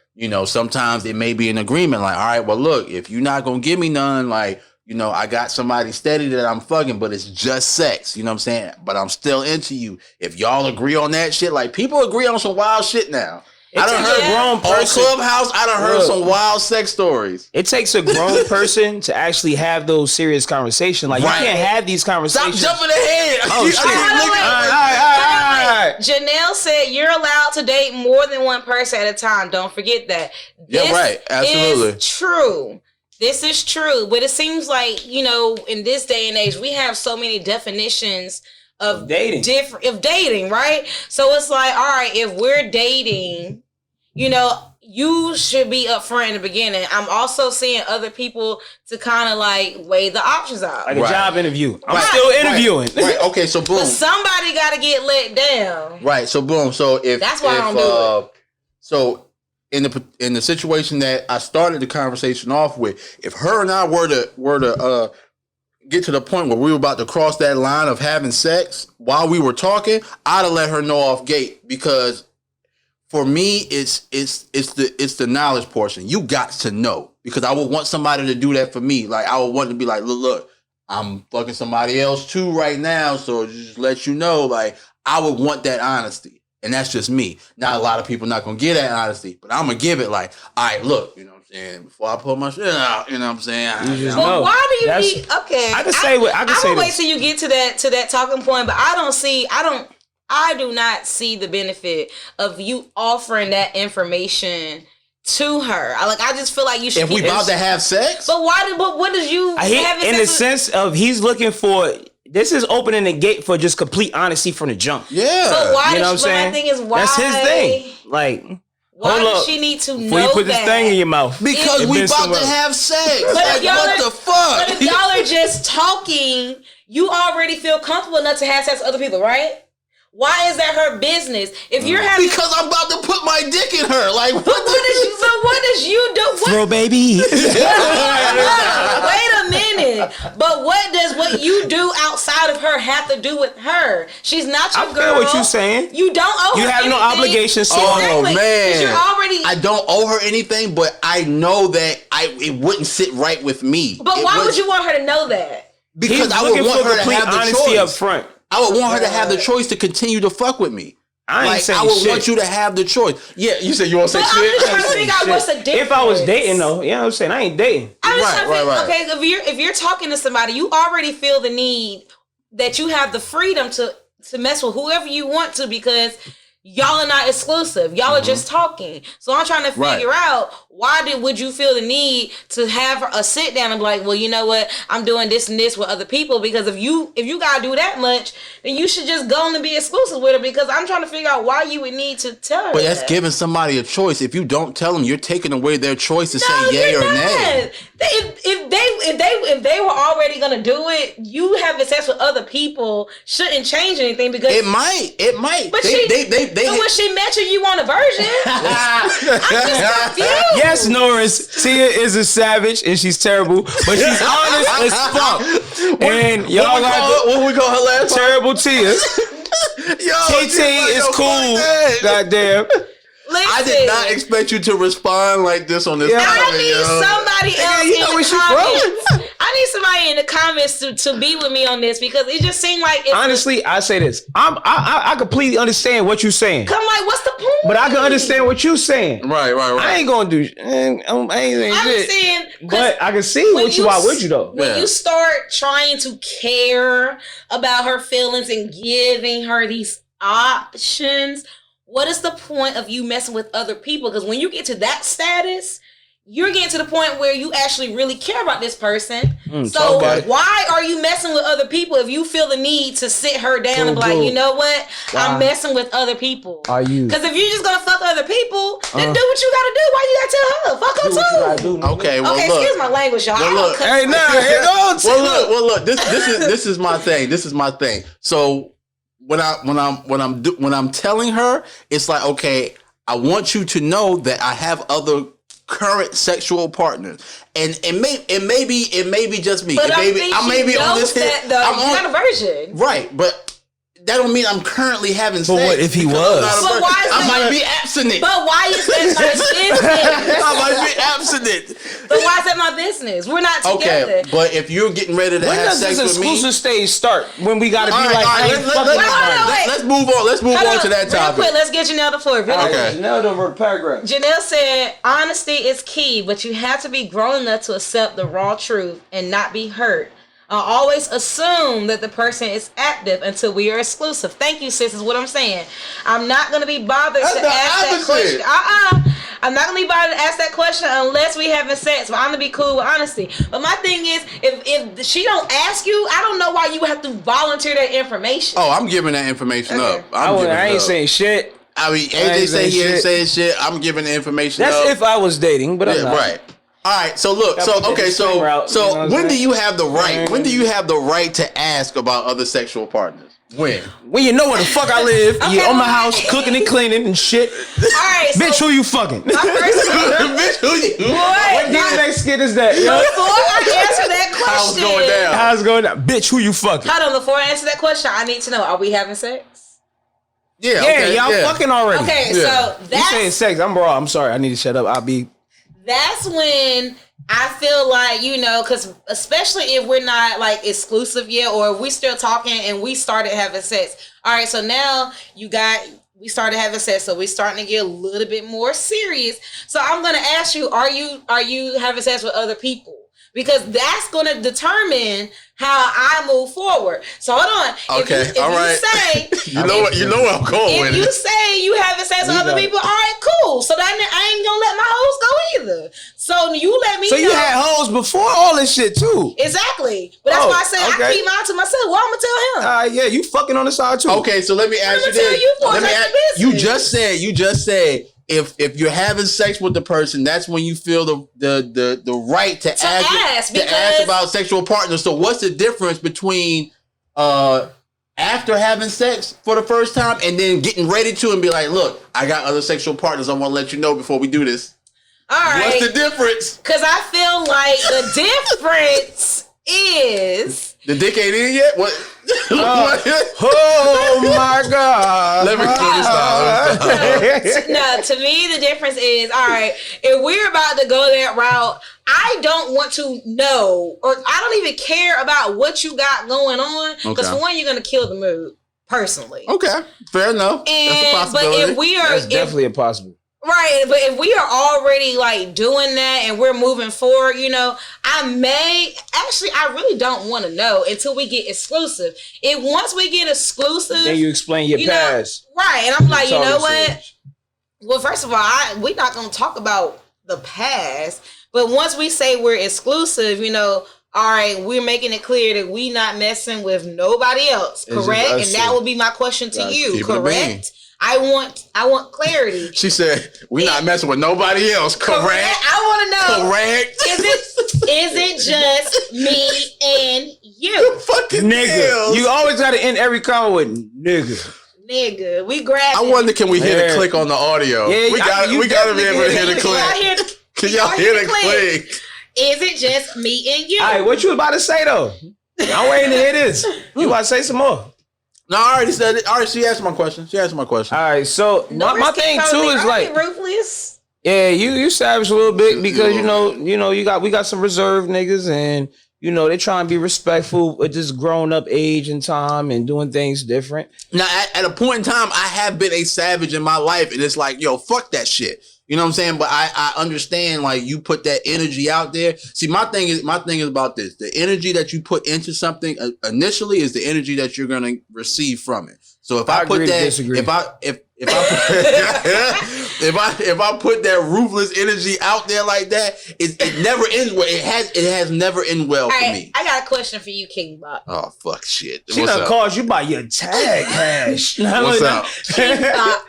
sometimes it may be an agreement like, all right, well, look, if you're not going to give me none, like, you know, I got somebody steady that I'm fucking, but it's just sex. You know what I'm saying? But I'm still into you. If y'all agree on that shit, like people agree on some wild shit now. I done heard grown person. On Clubhouse, I done heard some wild sex stories. It takes a grown person to actually have those serious conversations. Like, you can't have these conversations. Stop jumping ahead. Oh, shit. All right. Janelle said you're allowed to date more than one person at a time. Don't forget that. This right. Absolutely. is true. This is true. But it seems like, you know, in this day and age, we have so many definitions of dating, right? So it's like, all right, if we're dating, you know, you should be upfront in the beginning. I'm also seeing other people to kind of like weigh the options out. Like a job interview. I'm still interviewing. Right. Okay, so boom. But somebody got to get let down. Right. So boom. So that's why I don't do it. So in the situation that I started the conversation off with, if her and I were to get to the point where we were about to cross that line of having sex while we were talking, I'd have let her know off gate, because for me, it's the knowledge portion. You got to know, because I would want somebody to do that for me. Like, I would want to be like, look, I'm fucking somebody else too right now, so just let you know. Like, I would want that honesty, and that's just me. Not a lot of people not gonna get that honesty, but I'm gonna give it. Like, all right, look, you know what I'm saying, before I put my shit out, you know what I'm saying. But why do you need? Okay, I can say what I can say. I will wait till you get to that talking point, but I do not see the benefit of you offering that information to her. I just feel like you should. If we about to have sex, but why? But what does you? In the sense of he's looking for. This is opening the gate for just complete honesty from the jump. Yeah, but why? You know what I'm saying? My thing is, why? That's his thing. Like, why does she need to know before you put this thing in your mouth? Because we about to have sex. But like, what the fuck? But if y'all are just talking, you already feel comfortable enough to have sex with other people, right? Why is that her business? If you're having, because I'm about to put my dick in her. Like, what does you do? Throw baby. Wait a minute. But what you do outside of her have to do with her? She's not your girl. I feel what you're saying. You don't owe her. You have no obligations. Oh man, you're already. I don't owe her anything, but I know that it wouldn't sit right with me. But why would you want her to know that? Because I would want her to have the choice up front. I would want her to have the choice to continue to fuck with me. I would want you to have the choice. Yeah, you said you want to say shit. I'm just trying to figure out what's the difference. If I was dating, though, you know what I'm saying? I ain't dating. Right. Okay, if you're talking to somebody, you already feel the need that you have the freedom to mess with whoever you want to, because y'all are not exclusive. Y'all are just talking. So I'm trying to figure out, would you feel the need to have a sit down and be like, well, you know what, I'm doing this and this with other people, because if you gotta do that much, then you should just go on and be exclusive with her, because I'm trying to figure out why you would need to tell her. But that's giving somebody a choice. If you don't tell them, you're taking away their choice to say yay or nay. If they were already gonna do it, you having sex with other people shouldn't change anything, because it might. But when she met you want a virgin. I'm just confused. Yes, Norris, Tia is a savage and she's terrible, but she's honest as fuck. And y'all what we call her last terrible Tia. TT is cool. Goddamn. Listen, I did not expect you to respond like this on this. I need somebody else in the comments. I need somebody in the comments to be with me on this, because it just seemed like honestly, I say this. I completely understand what you're saying. Come like, what's the point? But I can understand what you're saying. Right. I ain't gonna do. I'm saying, but I can see what you are with you though. When you start trying to care about her feelings and giving her these options, what is the point of you messing with other people? Because when you get to that status, you're getting to the point where you actually really care about this person. So why are you messing with other people if you feel the need to sit her down and be like, you know what? I'm messing with other people. Are you? Because if you're just going to fuck other people, then do what you got to do. Why you got to tell her? Fuck her too. Okay, well, okay, look. Excuse my language, y'all. Look. Hey, now, here goes. Well, look. This is my thing. This is my thing. So when I'm telling her, it's like, okay, I want you to know that I have other current sexual partners, and it may be just me. But I may be on this hit. I'm not a virgin, right? But that don't mean I'm currently having sex. But what if he was? I might be abstinent. But why is that my business? I might be abstinent. But why is that my business? We're not together. Okay, but if you're getting ready to have sex with me, when does this exclusive stage start? When we gotta be let's move on. Let's move on to that topic. Real quick, let's get Janelle the floor. Okay. Janelle done wrote a paragraph. Janelle said, honesty is key, but you have to be grown enough to accept the raw truth and not be hurt. I always assume that the person is active until we are exclusive. Thank you, sis, is what I'm saying. I'm not going to be bothered to ask that question. I'm not going to be bothered to ask that question unless we having sex. But I'm going to be cool with honesty. But my thing is, if she don't ask you, I don't know why you have to volunteer that information. Oh, I'm giving that information up. I ain't saying shit. I mean, AJ say he ain't saying shit. I'm giving the information up. That's if I was dating, but I'm not. Right. All right, so look, so when do you have the right? When do you have the right to ask about other sexual partners? When you know where the fuck I live, you on my house cooking and cleaning and shit. All right, bitch, who you fucking? Bitch, who you? What next skit is that? Before I answer that question, how's it going down? Bitch, who you fucking? Hold on, before I answer that question, I need to know: are we having sex? Yeah, y'all fucking already. Okay, so that's you saying sex? I'm sorry. I need to shut up. That's when I feel like, because especially if we're not like exclusive yet, or if we still talking and we started having sex. All right, so now we started having sex, so we're starting to get a little bit more serious. So I'm gonna ask you, are you having sex with other people? Because that's gonna determine how I move forward. So hold on. Okay, if you say you know where I'm going with it. If you say you having sex with other people, all right, cool. So that I ain't gonna let my hoes go either. So you let me know. So you had hoes before all this shit too. Exactly. But that's why I say I keep mine to myself. Well, I'm gonna tell him. Yeah, you fucking on the side too. Okay, so let me ask you this. You just said if you're having sex with the person, that's when you feel the right to ask about sexual partners. So what's the difference between after having sex for the first time and then getting ready to and be like, look, I got other sexual partners. I want to let you know before we do this. All right. What's the difference? Because I feel like the difference is the dick ain't in yet. What? Oh my God! Let me No, to me the difference is, all right, if we're about to go that route, I don't want to know, or I don't even care about what you got going on, because for one, you're gonna kill the mood personally. Okay, fair enough. That's a possibility. But if we are, that's definitely impossible. Right, but if we are already like doing that and we're moving forward, I really don't want to know until we get exclusive. Once we get exclusive, then you explain your past. Right, and I'm like, you know what? Well, first of all, we're not going to talk about the past, but once we say we're exclusive, all right, we're making it clear that we not messing with nobody else, correct? And that would be my question to you, correct? I want clarity. She said, "We not messing with nobody else." Correct. I want to know. Correct. Is it just me and you? Fucking nigga. Deals. You always got to end every comment with nigga. Nigga, we grabbed. I wonder, can we hear the click on the audio? Yeah, we gotta be able to hear the click. Can y'all hear the click? Is it just me and you? All right, what you about to say though? I'm waiting to hear this. You about to say some more? No, I already said it. All right, she asked my question. All right, so my thing too is like ruthless. Yeah, you savage a little bit because we got some reserved niggas and they try and be respectful at this grown up age and time and doing things different. Now, at a point in time, I have been a savage in my life, and it's like, yo, fuck that shit. You know what I'm saying? But I understand, like, you put that energy out there. See, my thing is about this. The energy that you put into something initially is the energy that you're gonna receive from it. So if I put that, if I put that ruthless energy out there like that, it never ends well. It has never ended well for me. I got a question for you, King Bop. Oh fuck shit. She done called you by your tag hash. What's up? King Bop.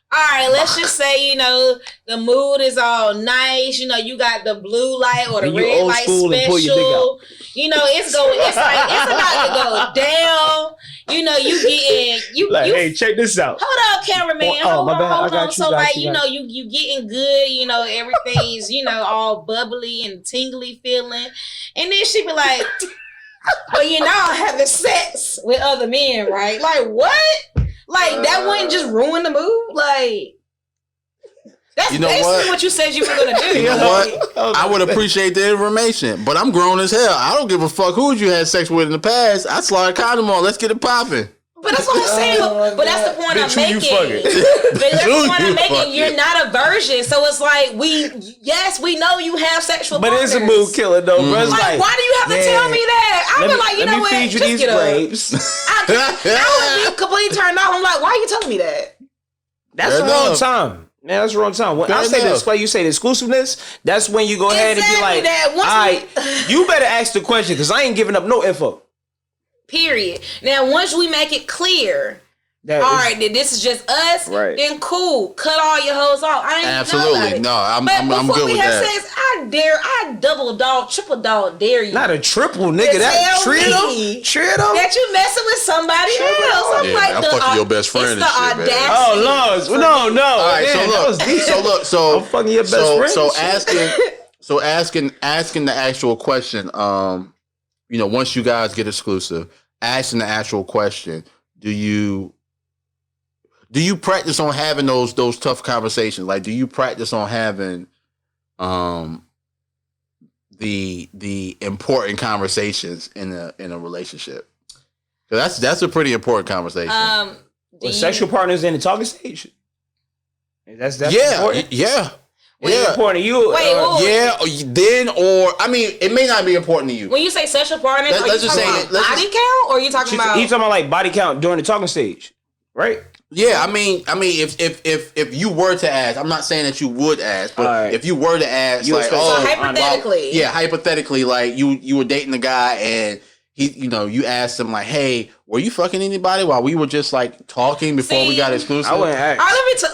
All right, let's just say, the mood is all nice. You got the blue light or the red light special. It's about to go down. Hey, check this out. Hold on, cameraman. Hold on. So you getting good, everything's, all bubbly and tingly feeling. And then she be like, but you're now having sex with other men, right? Like what? Like that wouldn't just ruin the mood? Like that's basically what you said you were gonna do. You know what? I would appreciate the information, but I'm grown as hell. I don't give a fuck who you had sex with in the past. I slide a condom on. Let's get it popping. But that's what I'm saying. But that's the point I'm making. But that's the point I'm making. You're not a virgin, so it's like we know you have sexual. But partners. it's a mood killer though, bro. Like, why do you have to tell me that? I'd be like, you know what? Feed you these grapes. I would be completely turned off. I'm like, why are you telling me that? That's the wrong time. Man, that's the wrong time. When I say this, like you say, the exclusiveness, that's when you go ahead and be like, all right, you better ask the question because I ain't giving up no info. Period. Now, once we make it clear, all right, that this is just us, then cool. Cut all your hoes off. I ain't absolutely no. I'm good with that. Sex, I double dog, triple dog dare you. Not a triple, nigga. That's trio. That you messing with somebody else. I'm like, I'm fucking your best friend. It's the audacity. Oh Lord, no. All right, so I'm fucking your best friend. So asking the actual question. Once you guys get exclusive, asking the actual question, do you practice on having those tough conversations? Like, do you practice on having the important conversations in a relationship? Because that's a pretty important conversation. Sexual partners in the talking stage. That's important. Yeah. Important to you? It may not be important to you. When you say sexual partners, are you talking about body count, or are you talking about? You talking about like body count during the talking stage, right? Yeah, I mean, if you were to ask, I'm not saying that you would ask, but if you were to ask, like, hypothetically, hypothetically, like you were dating a guy and he, you asked him like, hey, were you fucking anybody while we were just like talking before we got exclusive? I wouldn't ask.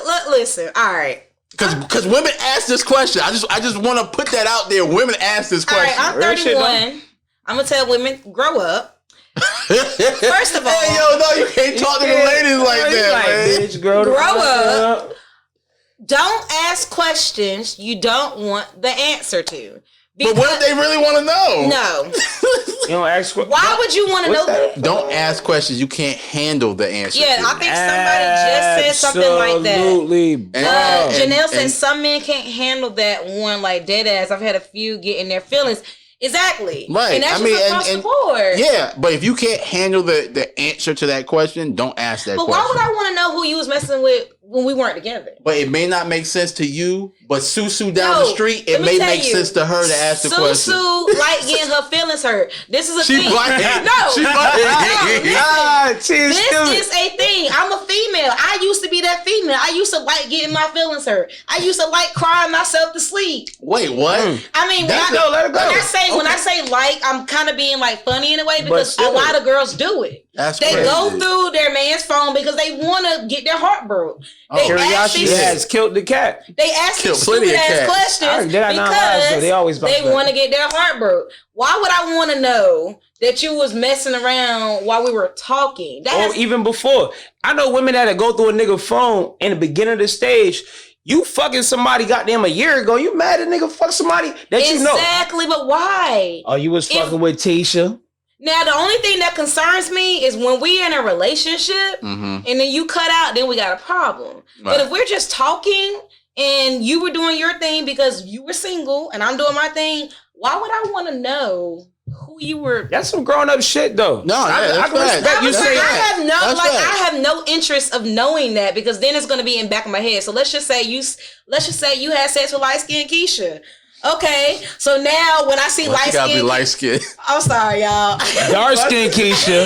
Let me listen. All right. Because women ask this question. I just want to put that out there. Women ask this question. All right, I'm 31. I'm gonna tell women, grow up. First of all, hey, no, you can't talk to the ladies like that, man. Bitch, grow up. Don't ask questions you don't want the answer to. But what if they really want to know? No. You don't ask questions. Why would you want to know that? Don't ask questions you can't handle the answer to. I think somebody just said something like that. Absolutely. Janelle said some men can't handle that one, like dead ass. I've had a few get in their feelings. Exactly. Right. And that's across the board. Yeah, but if you can't handle the answer to that question, don't ask that question. But why would I want to know who you was messing with when we weren't together? But it may not make sense to you, but Susu down the street, it may make sense to her to ask the question. Susu like getting her feelings hurt. This is a thing. This is a thing. I'm a female. I used to be that female. I used to like getting my feelings hurt. I used to like crying myself to sleep. Wait, what? I mean, when I say like, I'm kind of being like funny in a way because a lot of girls do it. They go through their man's phone because they want to get their heart broke. Curiosity has killed the cat. They ask these stupid ass questions because they want to get their heart broke. Why would I want to know that you was messing around while we were talking? Even before. I know women that go through a nigga phone in the beginning of the stage. You fucking somebody goddamn a year ago. You mad at nigga fuck somebody that you know. Exactly, but why? Oh, you was fucking with Tisha. Now, the only thing that concerns me is when we're in a relationship and then you cut out, then we got a problem. Right. But if we're just talking and you were doing your thing because you were single and I'm doing my thing, why would I want to know who you were? That's some grown up shit, though. No, I can respect you say that. I have no interest of knowing that because then it's going to be in the back of my head. So let's just say you had sex with light skinned Keisha. Okay, so now when I see light skin, gotta be light skin. I'm sorry, y'all. Dark skin Keisha.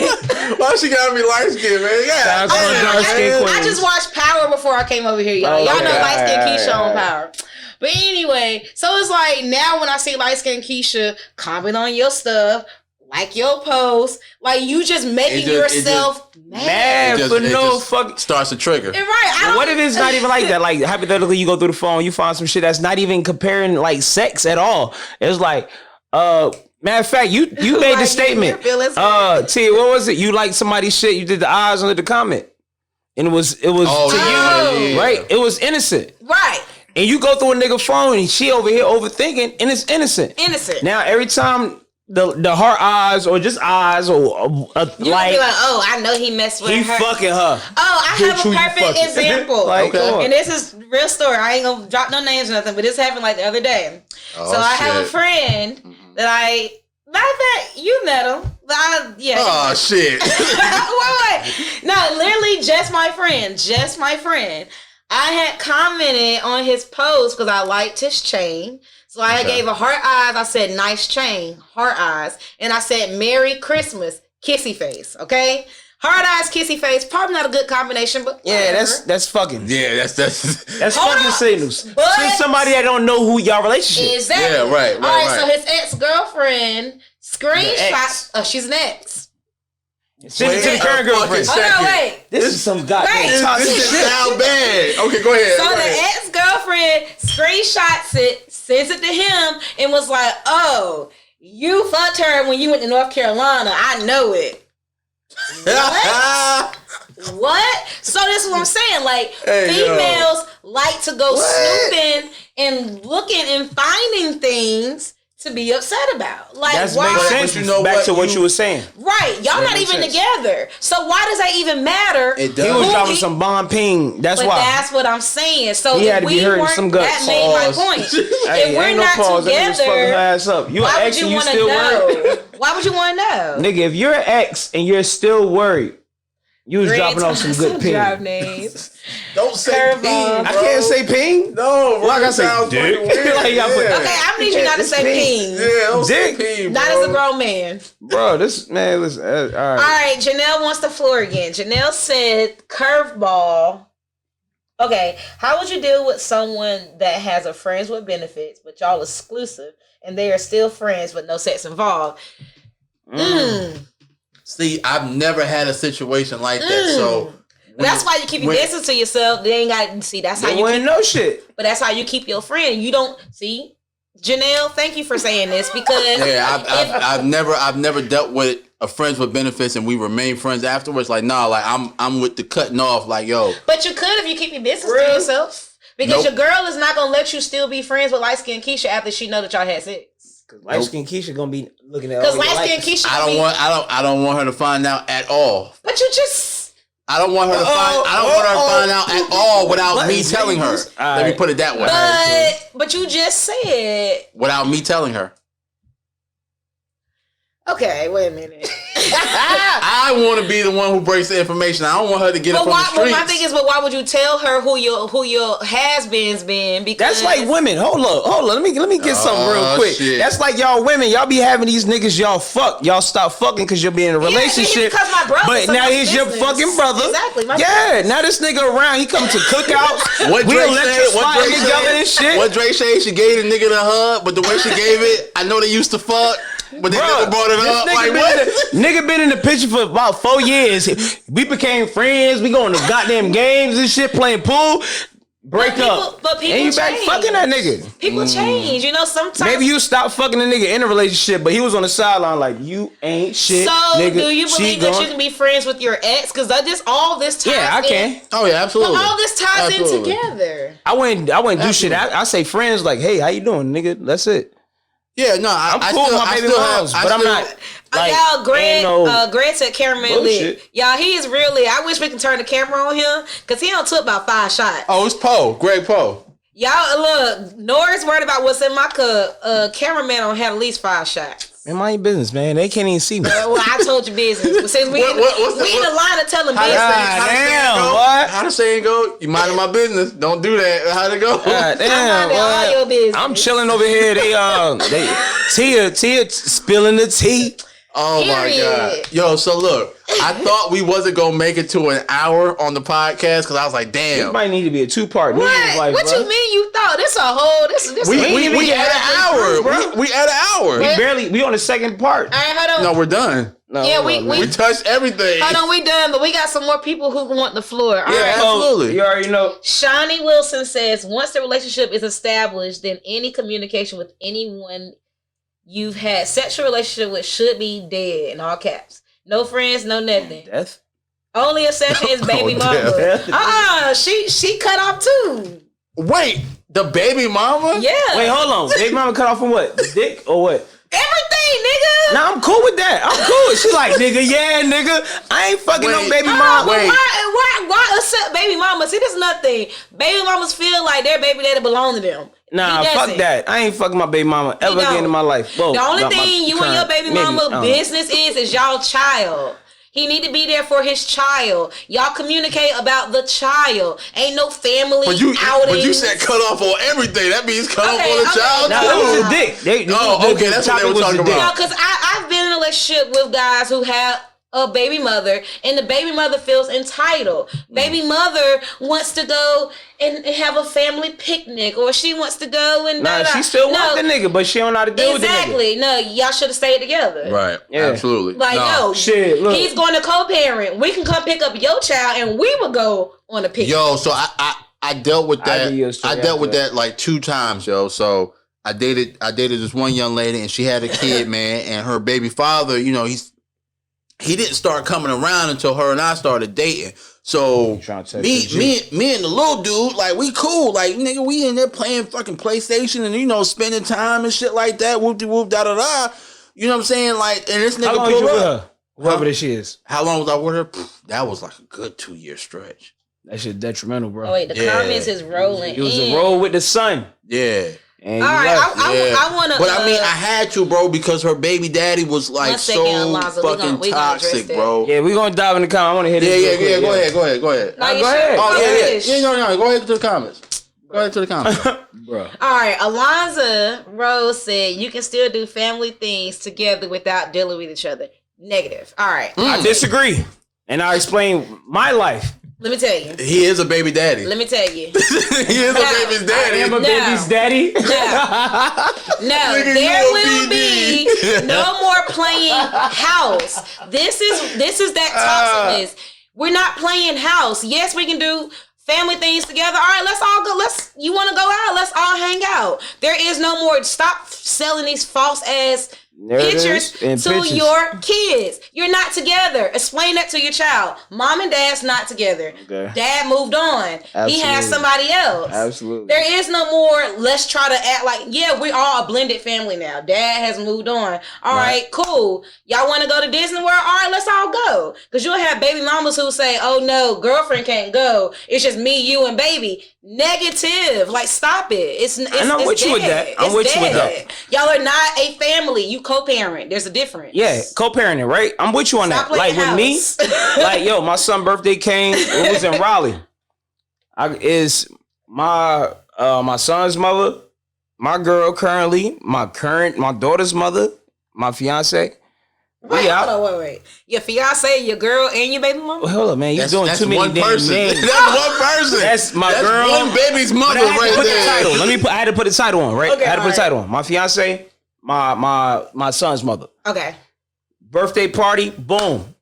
Why she gotta be light skin, man? Yeah, I just watched Power before I came over here, y'all. Y'all know light skin Keisha on Power. But anyway, so it's like now when I see light skin Keisha comment on your stuff, like your post, like you just making yourself mad for no fucking starts a trigger. Right. What if it's not even like that? Like hypothetically, you go through the phone, you find some shit that's not even comparing like sex at all. It's like, matter of fact, you made the statement. T, what was it? You liked somebody's shit. You did the eyes under the comment, and it was to you, right? It was innocent, right? And you go through a nigga phone, and she over here overthinking, and it's innocent. Innocent. Now every time the heart eyes or just eyes or you like, be like, oh, I know he messed with her. He fucking her. Oh, I have a perfect example. Like, okay. And this is real story. I ain't gonna drop no names or nothing, but this happened like the other day. Oh, so I have a friend that matter of fact, you met him. Oh, shit. Wait. No, literally just my friend. I had commented on his post because I liked his chain. So I gave a heart eyes. I said, nice chain, heart eyes. And I said, Merry Christmas, kissy face. Okay? Heart eyes, kissy face. Probably not a good combination, but yeah, that's fucking. Yeah, that's fucking signals. See somebody that don't know who y'all relationship. Exactly. Yeah, right. All right. So his ex-girlfriend screenshot. Oh, she's an ex. Send it to the current girlfriend. Oh, no, wait. This is some goddamn toxic shit. This sound bad. Okay, go ahead. So the ex-girlfriend screenshots it, sends it to him, and was like, oh, you fucked her when you went to North Carolina. I know it. What? So this is what I'm saying. Like, females like to go snooping and looking and finding things to be upset about. Like, that why? Makes sense. Back to what you were saying. Right. Y'all not even together. So why does that even matter? It does. He was dropping some bomb ping. That's why. That's what I'm saying. So he had to be hurting some guts. That made my point. If we're not together, ass up. You why an would ex you and you want to still know? worried? Why would you want to know? Nigga, if you're an ex and you're still worried, you was dropping off some good ping. Drive names. Don't say ping, bro. I can't say ping. No, bro. Like I say dick. Okay, I need you not to say ping. Yeah, don't say ping, bro. Not as a grown man. Bro, this man, listen. All right. All right, Janelle wants the floor again. Janelle said curveball. Okay, how would you deal with someone that has a friends with benefits, but y'all exclusive, and they are still friends with no sex involved? See, I've never had a situation like that, so that's why you keep your distance to yourself. They ain't got see. That's how you keep no shit. But that's how you keep your friend. You don't see, Janelle. Thank you for saying this because I've never dealt with a friends with benefits and we remain friends afterwards. Like like I'm with the cutting off. Like yo, but you could if you keep your distance to yourself because your girl is not gonna let you still be friends with light skinned Keisha after she know that y'all had sex. Because light skinned Keisha gonna be looking at. Because light skinned Keisha. I don't want her to find out at all. But you just. I don't want her to find out at all without me telling her. Let me put it that way. But you just said without me telling her. Okay, wait a minute. I want to be the one who breaks the information. I don't want her to get it from the streets. But my thing is, why would you tell her who your has-beens been? Because that's like women. Hold up. Let me get something real quick. Shit. That's like y'all women. Y'all be having these niggas y'all fuck. Y'all stop fucking because you'll be in a relationship. Because my brother. But now he's your fucking brother. Exactly. Now this nigga around. He come to cookouts. What Drake said? What Drake said? She gave the nigga the hug, but the way she gave it, I know they used to fuck. But they never brought it up. Like what? Nigga been in the picture for about 4 years. We became friends. We going to goddamn games and shit, playing pool. Break up. But people and you change. back fucking that nigga. People change. You know, sometimes. Maybe you stop fucking a nigga in a relationship, but he was on the sideline like, you ain't shit. So, nigga, do you believe that you can be friends with your ex? Because all this ties I can. Oh, yeah, absolutely. But all this ties in together. I wouldn't do shit. I say friends like, hey, how you doing, nigga? That's it. Yeah, no, I'm cool with my baby moms, but I'm not. Like, y'all, Greg said cameraman lit. Y'all, he is really. I wish we could turn the camera on him because he don't took about 5 shots. Oh, it's Poe, Greg Poe. Y'all, look, Nora's worried about what's in my cup. Cameraman don't have at least 5 shots. Man, mind your business, man. They can't even see me. Well, I told you business. But since we in the line of telling business. How the saying go? You minding my business. Don't do that. How'd it go? Damn, all your business. I'm chilling over here. Tia spilling the tea. Oh my God. Yo, so look, I thought we wasn't going to make it to an hour on the podcast because I was like, damn. It might need to be a 2-part. What? What you mean you thought? This a whole, we at an hour. We at an hour. We on the second part. All right, hold on. No, we're done. No, yeah, we touched everything. Hold on, we done, but we got some more people who want the floor. All right. Absolutely. You already know. Shawnee Wilson says, once the relationship is established, then any communication with anyone you've had sexual relationship with should be dead, in all caps. No friends, no nothing. Death? Only exception is baby mama. She cut off too. Wait, the baby mama? Yeah. Wait, hold on. Baby mama cut off from what? The dick or what? Everything. thing, nigga. Nah, I'm cool with that. I'm cool. She like, nigga, yeah, nigga. I ain't fucking no baby mama. Why accept baby mama? See, this is nothing. Baby mamas feel like their baby daddy belong to them. Nah, fuck that. I ain't fucking my baby mama ever again in my life. Well, the only thing you and your baby mama business is y'all child. He need to be there for his child. Y'all communicate about the child. Ain't no family outings. But you said cut off on everything. That means cut off on the child no, too. That was a dick. Okay, that's what they were talking about. No, because I've been in a relationship with guys who have a baby mother, and the baby mother feels entitled. Baby mother wants to go and have a family picnic, or she wants to go and she still wants the nigga, but she don't know how to deal with the nigga. Exactly. No, y'all should have stayed together. Right. Yeah. Absolutely. Like, no, shit. Look. He's going to co-parent. We can come pick up your child, and we will go on a picnic. Yo, so I dealt with that. I dealt with that like 2 times, yo. So I dated this one young lady, and she had a kid, man, and her baby father, you know, he didn't start coming around until her and I started dating. So me and the little dude, like, we cool. Like, nigga, we in there playing fucking PlayStation and, you know, spending time and shit like that. Whoop-de-whoop, da-da-da. You know what I'm saying? Like, and this nigga How long was you with her? Whoever this is. How long was I with her? That was like a good 2-year stretch. That shit detrimental, bro. Oh, wait, the comments is rolling It was a roll with the sun. Yeah. And all right, I want to. But I mean, I had to, bro, because her baby daddy was like fucking toxic, bro. Yeah, we gonna dive in the comments. I want to hear this. Yeah. Go ahead. No, go ahead. Oh yeah. No. Go ahead to the comments. Bro. All right, Alonza Rose said you can still do family things together without dealing with each other. Negative. All right. I disagree, and I'll explain my life. Let me tell you. He is a baby daddy. Let me tell you. He is a baby's daddy. I am a baby's daddy. No, there will be no more playing house. This is that toxicness. We're not playing house. Yes, we can do family things together. All right, let's all go. You want to go out? Let's all hang out. There is no more. Stop selling these false ass pictures to your kids. You're not together. Explain that to your child. Mom and dad's not together. Okay. Dad moved on. Absolutely. He has somebody else. Absolutely. There is no more, let's try to act like, yeah, we're all a blended family now. Dad has moved on. All right, cool. Y'all want to go to Disney World? All right, let's all go. Because you'll have baby mamas who say, oh no, girlfriend can't go. It's just me, you, and baby. Negative. Like, stop it. I'm with you with that. I'm with you with that. Y'all are not a family. You co-parent. There's a difference. Yeah, co-parenting, right? I'm with you on that. Like house. With me, like, yo, my son's birthday came. It was in Raleigh. Is my son's mother, my girl currently, my daughter's mother, my fiance. Wait. Your fiance, your girl, and your baby mama? Well, hold up, man. You're doing too many names. That's one person. That's my girl. One baby's mother right there. I had to put the title on, right? Okay, I had to put the title on. My fiance, my son's mother. Okay. Birthday party, boom.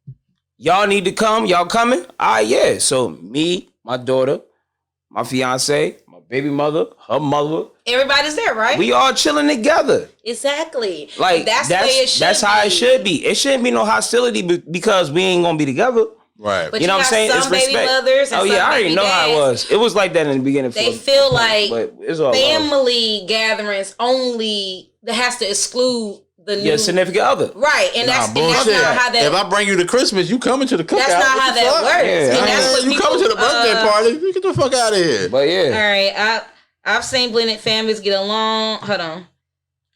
Y'all need to come. Y'all coming? Yeah. So me, my daughter, my fiance, my baby mother, her mother. Everybody's there, right? We all chilling together. Exactly. Like that's the way it should be. That's how it should be. It shouldn't be no hostility because we ain't gonna be together. Right. But you know what I'm saying? It's respect. Mothers and I already know how it was. It was like that in the beginning. They feel like family gatherings only that has to exclude the new significant other. Right. And that's not how that. If I bring you to Christmas, you coming to the cookout. That's not how that works. Yeah. And that's what you coming to the birthday party. You get the fuck out of here. But yeah. All right. I've seen blended families get along. Hold on.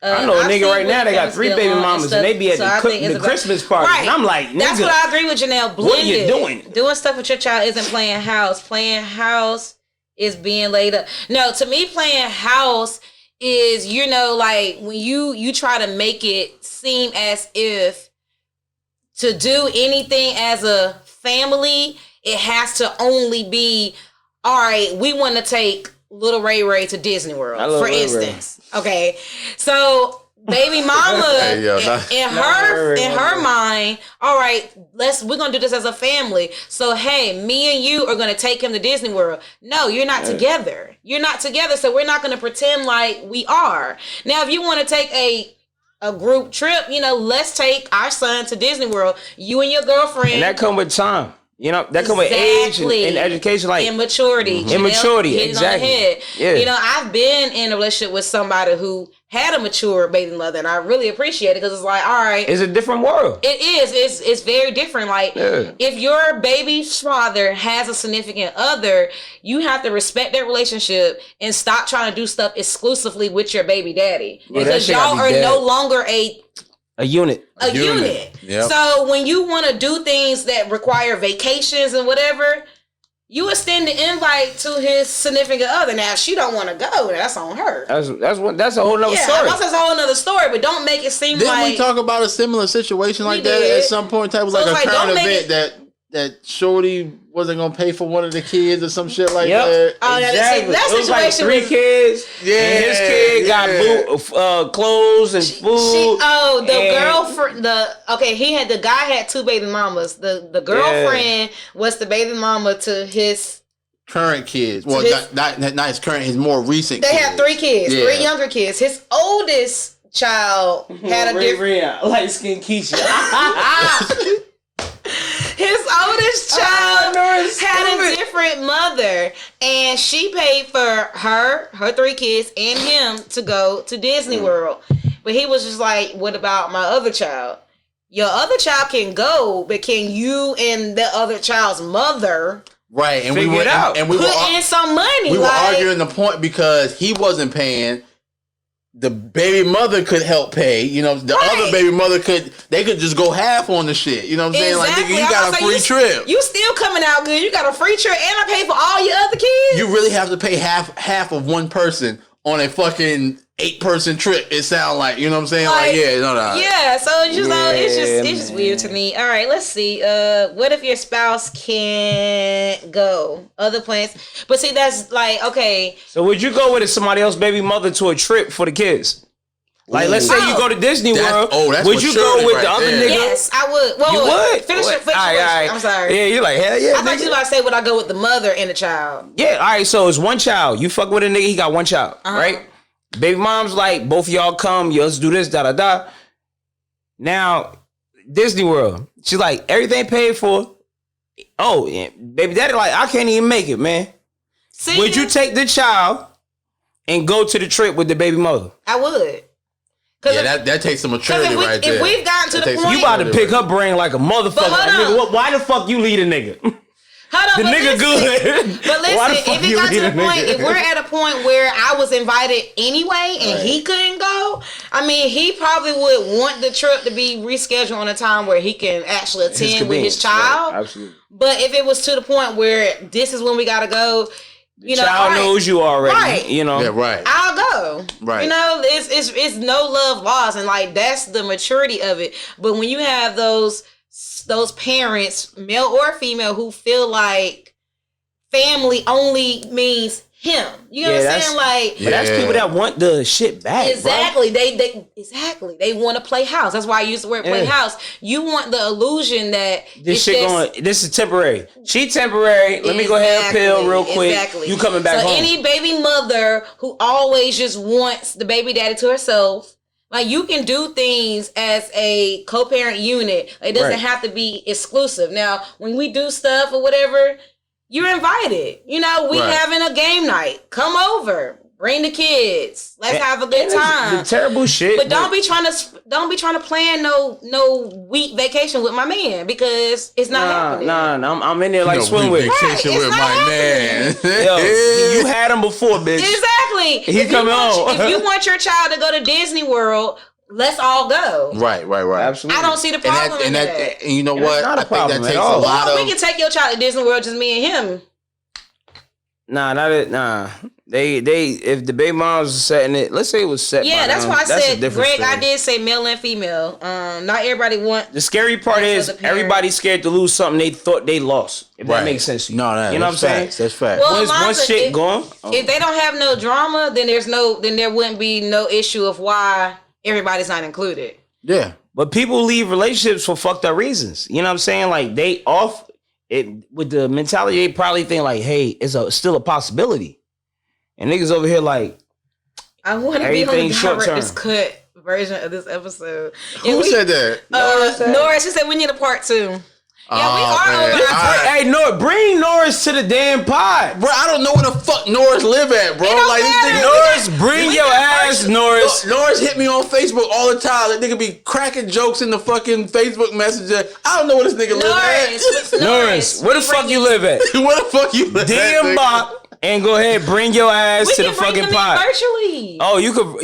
I know a nigga right now that got 3 baby mamas and they be at the Christmas party. Right. And I'm like, nigga. That's what I agree with Janelle. Blended. What are you doing? Doing stuff with your child isn't playing house. Playing house is being laid up. No, to me, playing house is, you know, like when you try to make it seem as if to do anything as a family, it has to only be, all right, we want to take little Ray to Disney World, for instance. Okay. So baby mama in her mind, all right, we're gonna do this as a family. So hey, me and you are gonna take him to Disney World. No, you're not together. You're not together, so we're not gonna pretend like we are. Now, if you want to take a group trip, you know, let's take our son to Disney World. You and your girlfriend. And that come with time. You know, that come with age and education, like immaturity. Immaturity, exactly. Yeah. You know, I've been in a relationship with somebody who had a mature baby mother, and I really appreciate it because it's like, all right, it's a different world. It is. It's very different. Like, if your baby's father has a significant other, you have to respect their relationship and stop trying to do stuff exclusively with your baby daddy because y'all are no longer a unit. A unit. Yep. So when you want to do things that require vacations and whatever, you extend the invite to his significant other. Now, if she don't want to go, that's on her. That's a whole nother story. That's a whole nother story, but don't make it seem Didn't we talk about a similar situation like that at some point? Type of like a current event that Shorty wasn't gonna pay for one of the kids or some shit like that. Oh, exactly. That situation was like 3 kids. Yeah, and his kid got clothes and food. Girlfriend. The guy had 2 baby mamas. The girlfriend was the baby mama to his current kids. Well, not his current. His more recent. They had 3 kids, 3 younger kids. His oldest child had a different light skinned Keisha. His oldest child had a different mother, and she paid for her 3 kids and him to go to Disney World. But he was just like, what about my other child? Your other child can go, but can you and the other child's mother and we went out and we put in some money? We were arguing the point because he wasn't paying. The baby mother could help pay, you know. The other baby mother could just go half on the shit. You know what I'm saying? Like, nigga, you got a free trip. You still coming out good. You got a free trip, and I pay for all your other kids. You really have to pay half of one person on a fucking 8-person trip. It sounds like, you know what I'm saying? Yeah, so it's just weird to me. All right, let's see. What if your spouse can't go? Other plans. But see, that's like, okay. So would you go with somebody else's baby mother to a trip for the kids? Like, let's say you go to Disney World. Would you go with the other nigga? Yes, I would. You would? Finish it. I'm sorry. Yeah, you're like, hell yeah. I thought you were about to say, would I go with the mother and the child? Yeah, all right, so it's one child. You fuck with a nigga, he got one child, right? Baby mom's like, both of y'all come, let's do this, da-da-da. Now, Disney World, she's like, everything paid for. Oh, yeah. Baby daddy like, I can't even make it, man. See, would you take the child and go to the trip with the baby mother? I would. Yeah, that takes some maturity right there. If we've gotten to the point... You about to pick her brain like a motherfucker. Like, nigga, why the fuck you lead a nigga? Hold on, the nigga good. But listen, if it got to the point, if we're at a point where I was invited anyway and he couldn't go, I mean, he probably would want the trip to be rescheduled on a time where he can actually attend with his child. Right, absolutely. But if it was to the point where this is when we gotta go, you know, child knows you already, you know. Yeah, right. I'll go. Right. You know, it's no love lost, and like that's the maturity of it. But when you have those parents, male or female, who feel like family only means him. You know what I'm saying? Like, but that's people that want the shit back. Exactly. Bro. They want to play house. That's why I use the word play house. You want the illusion that this is temporary. She temporary. Let me go ahead and pill real quick. Exactly. You coming back home. So any baby mother who always just wants the baby daddy to herself, like, you can do things as a co-parent unit. It doesn't have to be exclusive. Now, when we do stuff or whatever, you're invited. You know, we having a game night. Come over. Bring the kids. Let's have a good time. The terrible shit. But don't be trying to plan no week vacation with my man, because it's not happening. Nah, I'm in there like swim with. Vacation with my man. Yo, you had him before, bitch. Exactly. He's coming home. If you want your child to go to Disney World, let's all go. Right. Absolutely. I don't see the problem in that. And you know what? I think that takes a lot of... We can take your child to Disney World, just me and him. Nah. They if the baby moms are setting it, let's say it was set. Yeah, that's why I said, Greg, story. I did say male and female. Not everybody want. The scary part is everybody's scared to lose something they thought they lost. If that makes sense to you. No, you know what I'm saying? That's fact. Well, once shit gone. If they don't have no drama, then there wouldn't be no issue of why everybody's not included. Yeah. But people leave relationships for fucked up reasons. You know what I'm saying? Like, they off it with the mentality, they probably think like, hey, it's still a possibility. And niggas over here like, I want to be on the director's cut version of this episode. Who said that? Nora. She said we need a part 2. Yeah, we are. Hey, bring Norris to the damn pod. Bro, I don't know where the fuck Norris live at, bro. Like this nigga, Norris, bring your ass, Norris. Norris hit me on Facebook all the time. That nigga be cracking jokes in the fucking Facebook Messenger. I don't know where this nigga live at. Norris, where the fuck you live at? Where the fuck you live at? DM Bach and go ahead, bring your ass to the fucking pod. Virtually. Oh, you could.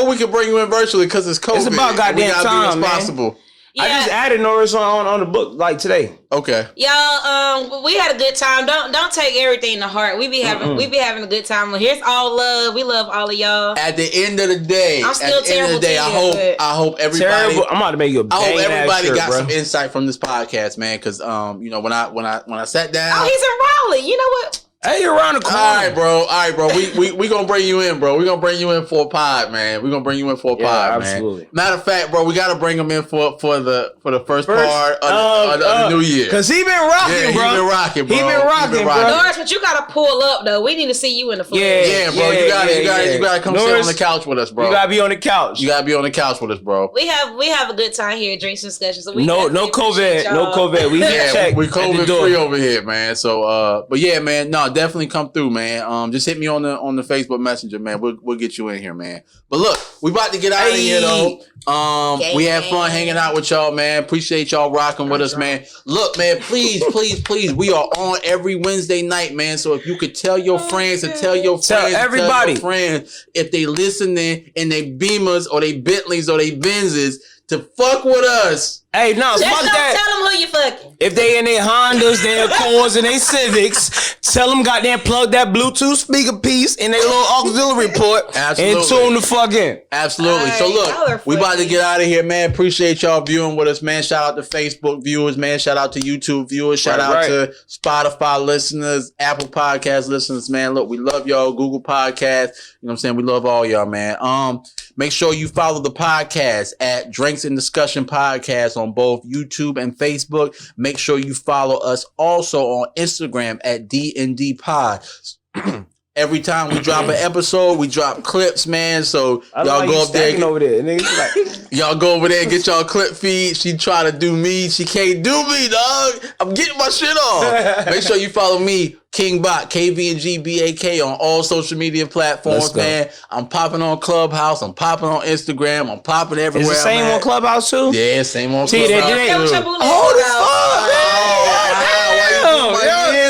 We could bring you in virtually because it's COVID. It's about goddamn time, man. Yeah. I just added Norris on the book like today. Okay. Y'all, we had a good time. Don't take everything to heart. We be having a good time. Here's all love. We love all of y'all. At the end of the day, I'm still terrible. I hope everybody. Terrible. I'm about to make you. I hope everybody got some insight from this podcast, man. Because you know when I sat down. Oh, he's in Raleigh. You know what? Hey, you're around the corner. All right, bro. We gonna bring you in, bro. We gonna bring you in for a pod, man. We gonna bring you in for a pod, absolutely. Man. Matter of fact, bro, we gotta bring him in for the first part of the new year. Cause he been rocking, bro. He been rocking, bro. Norris, but you gotta pull up though. We need to see you in the flesh. Yeah, bro. You gotta come Norris, sit on the couch with us, bro. You gotta be on the couch. You gotta be on the couch with us, bro. We have a good time here, drinks and discussions. So no COVID. We we COVID free over here, man. So but yeah, man, no, definitely come through, man. Just hit me on the Facebook Messenger, man. We'll get you in here, man. But look, we about to get out of here though. We had fun hanging out with y'all, man. Appreciate y'all rocking with us, man. Look, man, please, we are on every Wednesday night, man. So if you could tell your friends and tell everybody, if they listening in they Beamers or they Bentleys or they Benzes to fuck with us. Hey, no, fuck that. Tell them who you fucking. If they in their Hondas, their Accords, and their Civics, tell them goddamn plug that Bluetooth speaker piece in their little auxiliary port and tune the fuck in. Absolutely. Right, so look, we about to get out of here, man. Appreciate y'all viewing with us, man. Shout out to Facebook viewers, man. Shout out to YouTube viewers. Shout out to Spotify listeners, Apple Podcast listeners, man. Look, we love y'all. Google Podcasts. You know what I'm saying? We love all y'all, man. Make sure you follow the podcast at Drinks and Discussion Podcast on both YouTube and Facebook. Make sure you follow us also on Instagram at D&D Pod. Every time we drop an episode, we drop clips, man. So y'all go up there. Y'all go over there and get y'all clip feed. She try to do me. She can't do me, dog. I'm getting my shit on. Make sure you follow me, King Bach, KVNGBAK on all social media platforms, man. I'm popping on Clubhouse. I'm popping on Instagram. I'm popping everywhere. Is the same on Clubhouse too? Yeah, same on Clubhouse. Hold the fuck.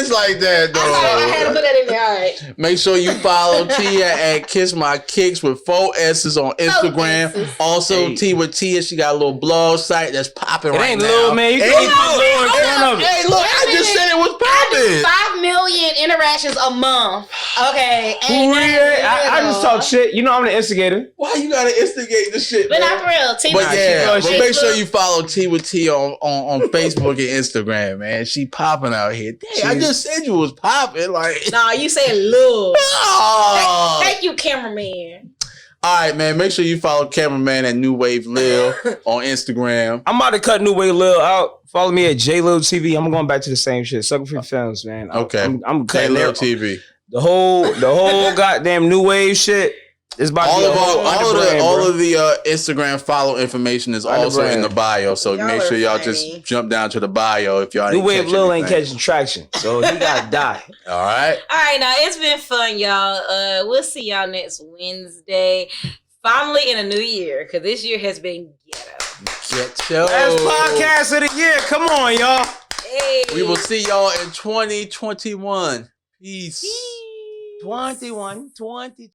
Like that, though. I had to put that in there. All right. Make sure you follow Tia at Kiss My Kicks with 4 S's on Instagram. Also, T with Tia, she got a little blog site that's popping right now. Little, man. You can't put little in front of it. Hey, look, I just said it was popping. 5 million interactions a month. Okay. I just talk shit. You know I'm the instigator. Why you gotta instigate the shit, But not for real. But make sure you follow T with T on Facebook and Instagram, man. She popping out here. Dang, I just said you was popping. Like, nah, you said love. Oh. Thank you, cameraman. All right, man. Make sure you follow cameraman at New Wave Lil on Instagram. I'm about to cut New Wave Lil out. Follow me at JLil TV. I'm going back to the same shit. Sucker Free Films, man. Okay. I'm cutting JLil TV. The whole goddamn New Wave shit. It's about all of the Instagram follow information is also in the bio. So make sure y'all just jump down to the bio if y'all. New Wave Lil ain't catching traction, so he gotta die. All right. Now it's been fun, y'all. We'll see y'all next Wednesday. Finally in a new year, because this year has been ghetto. Last podcast of the year. Come on, y'all. Hey. We will see y'all in 2021. Peace. 21, 20.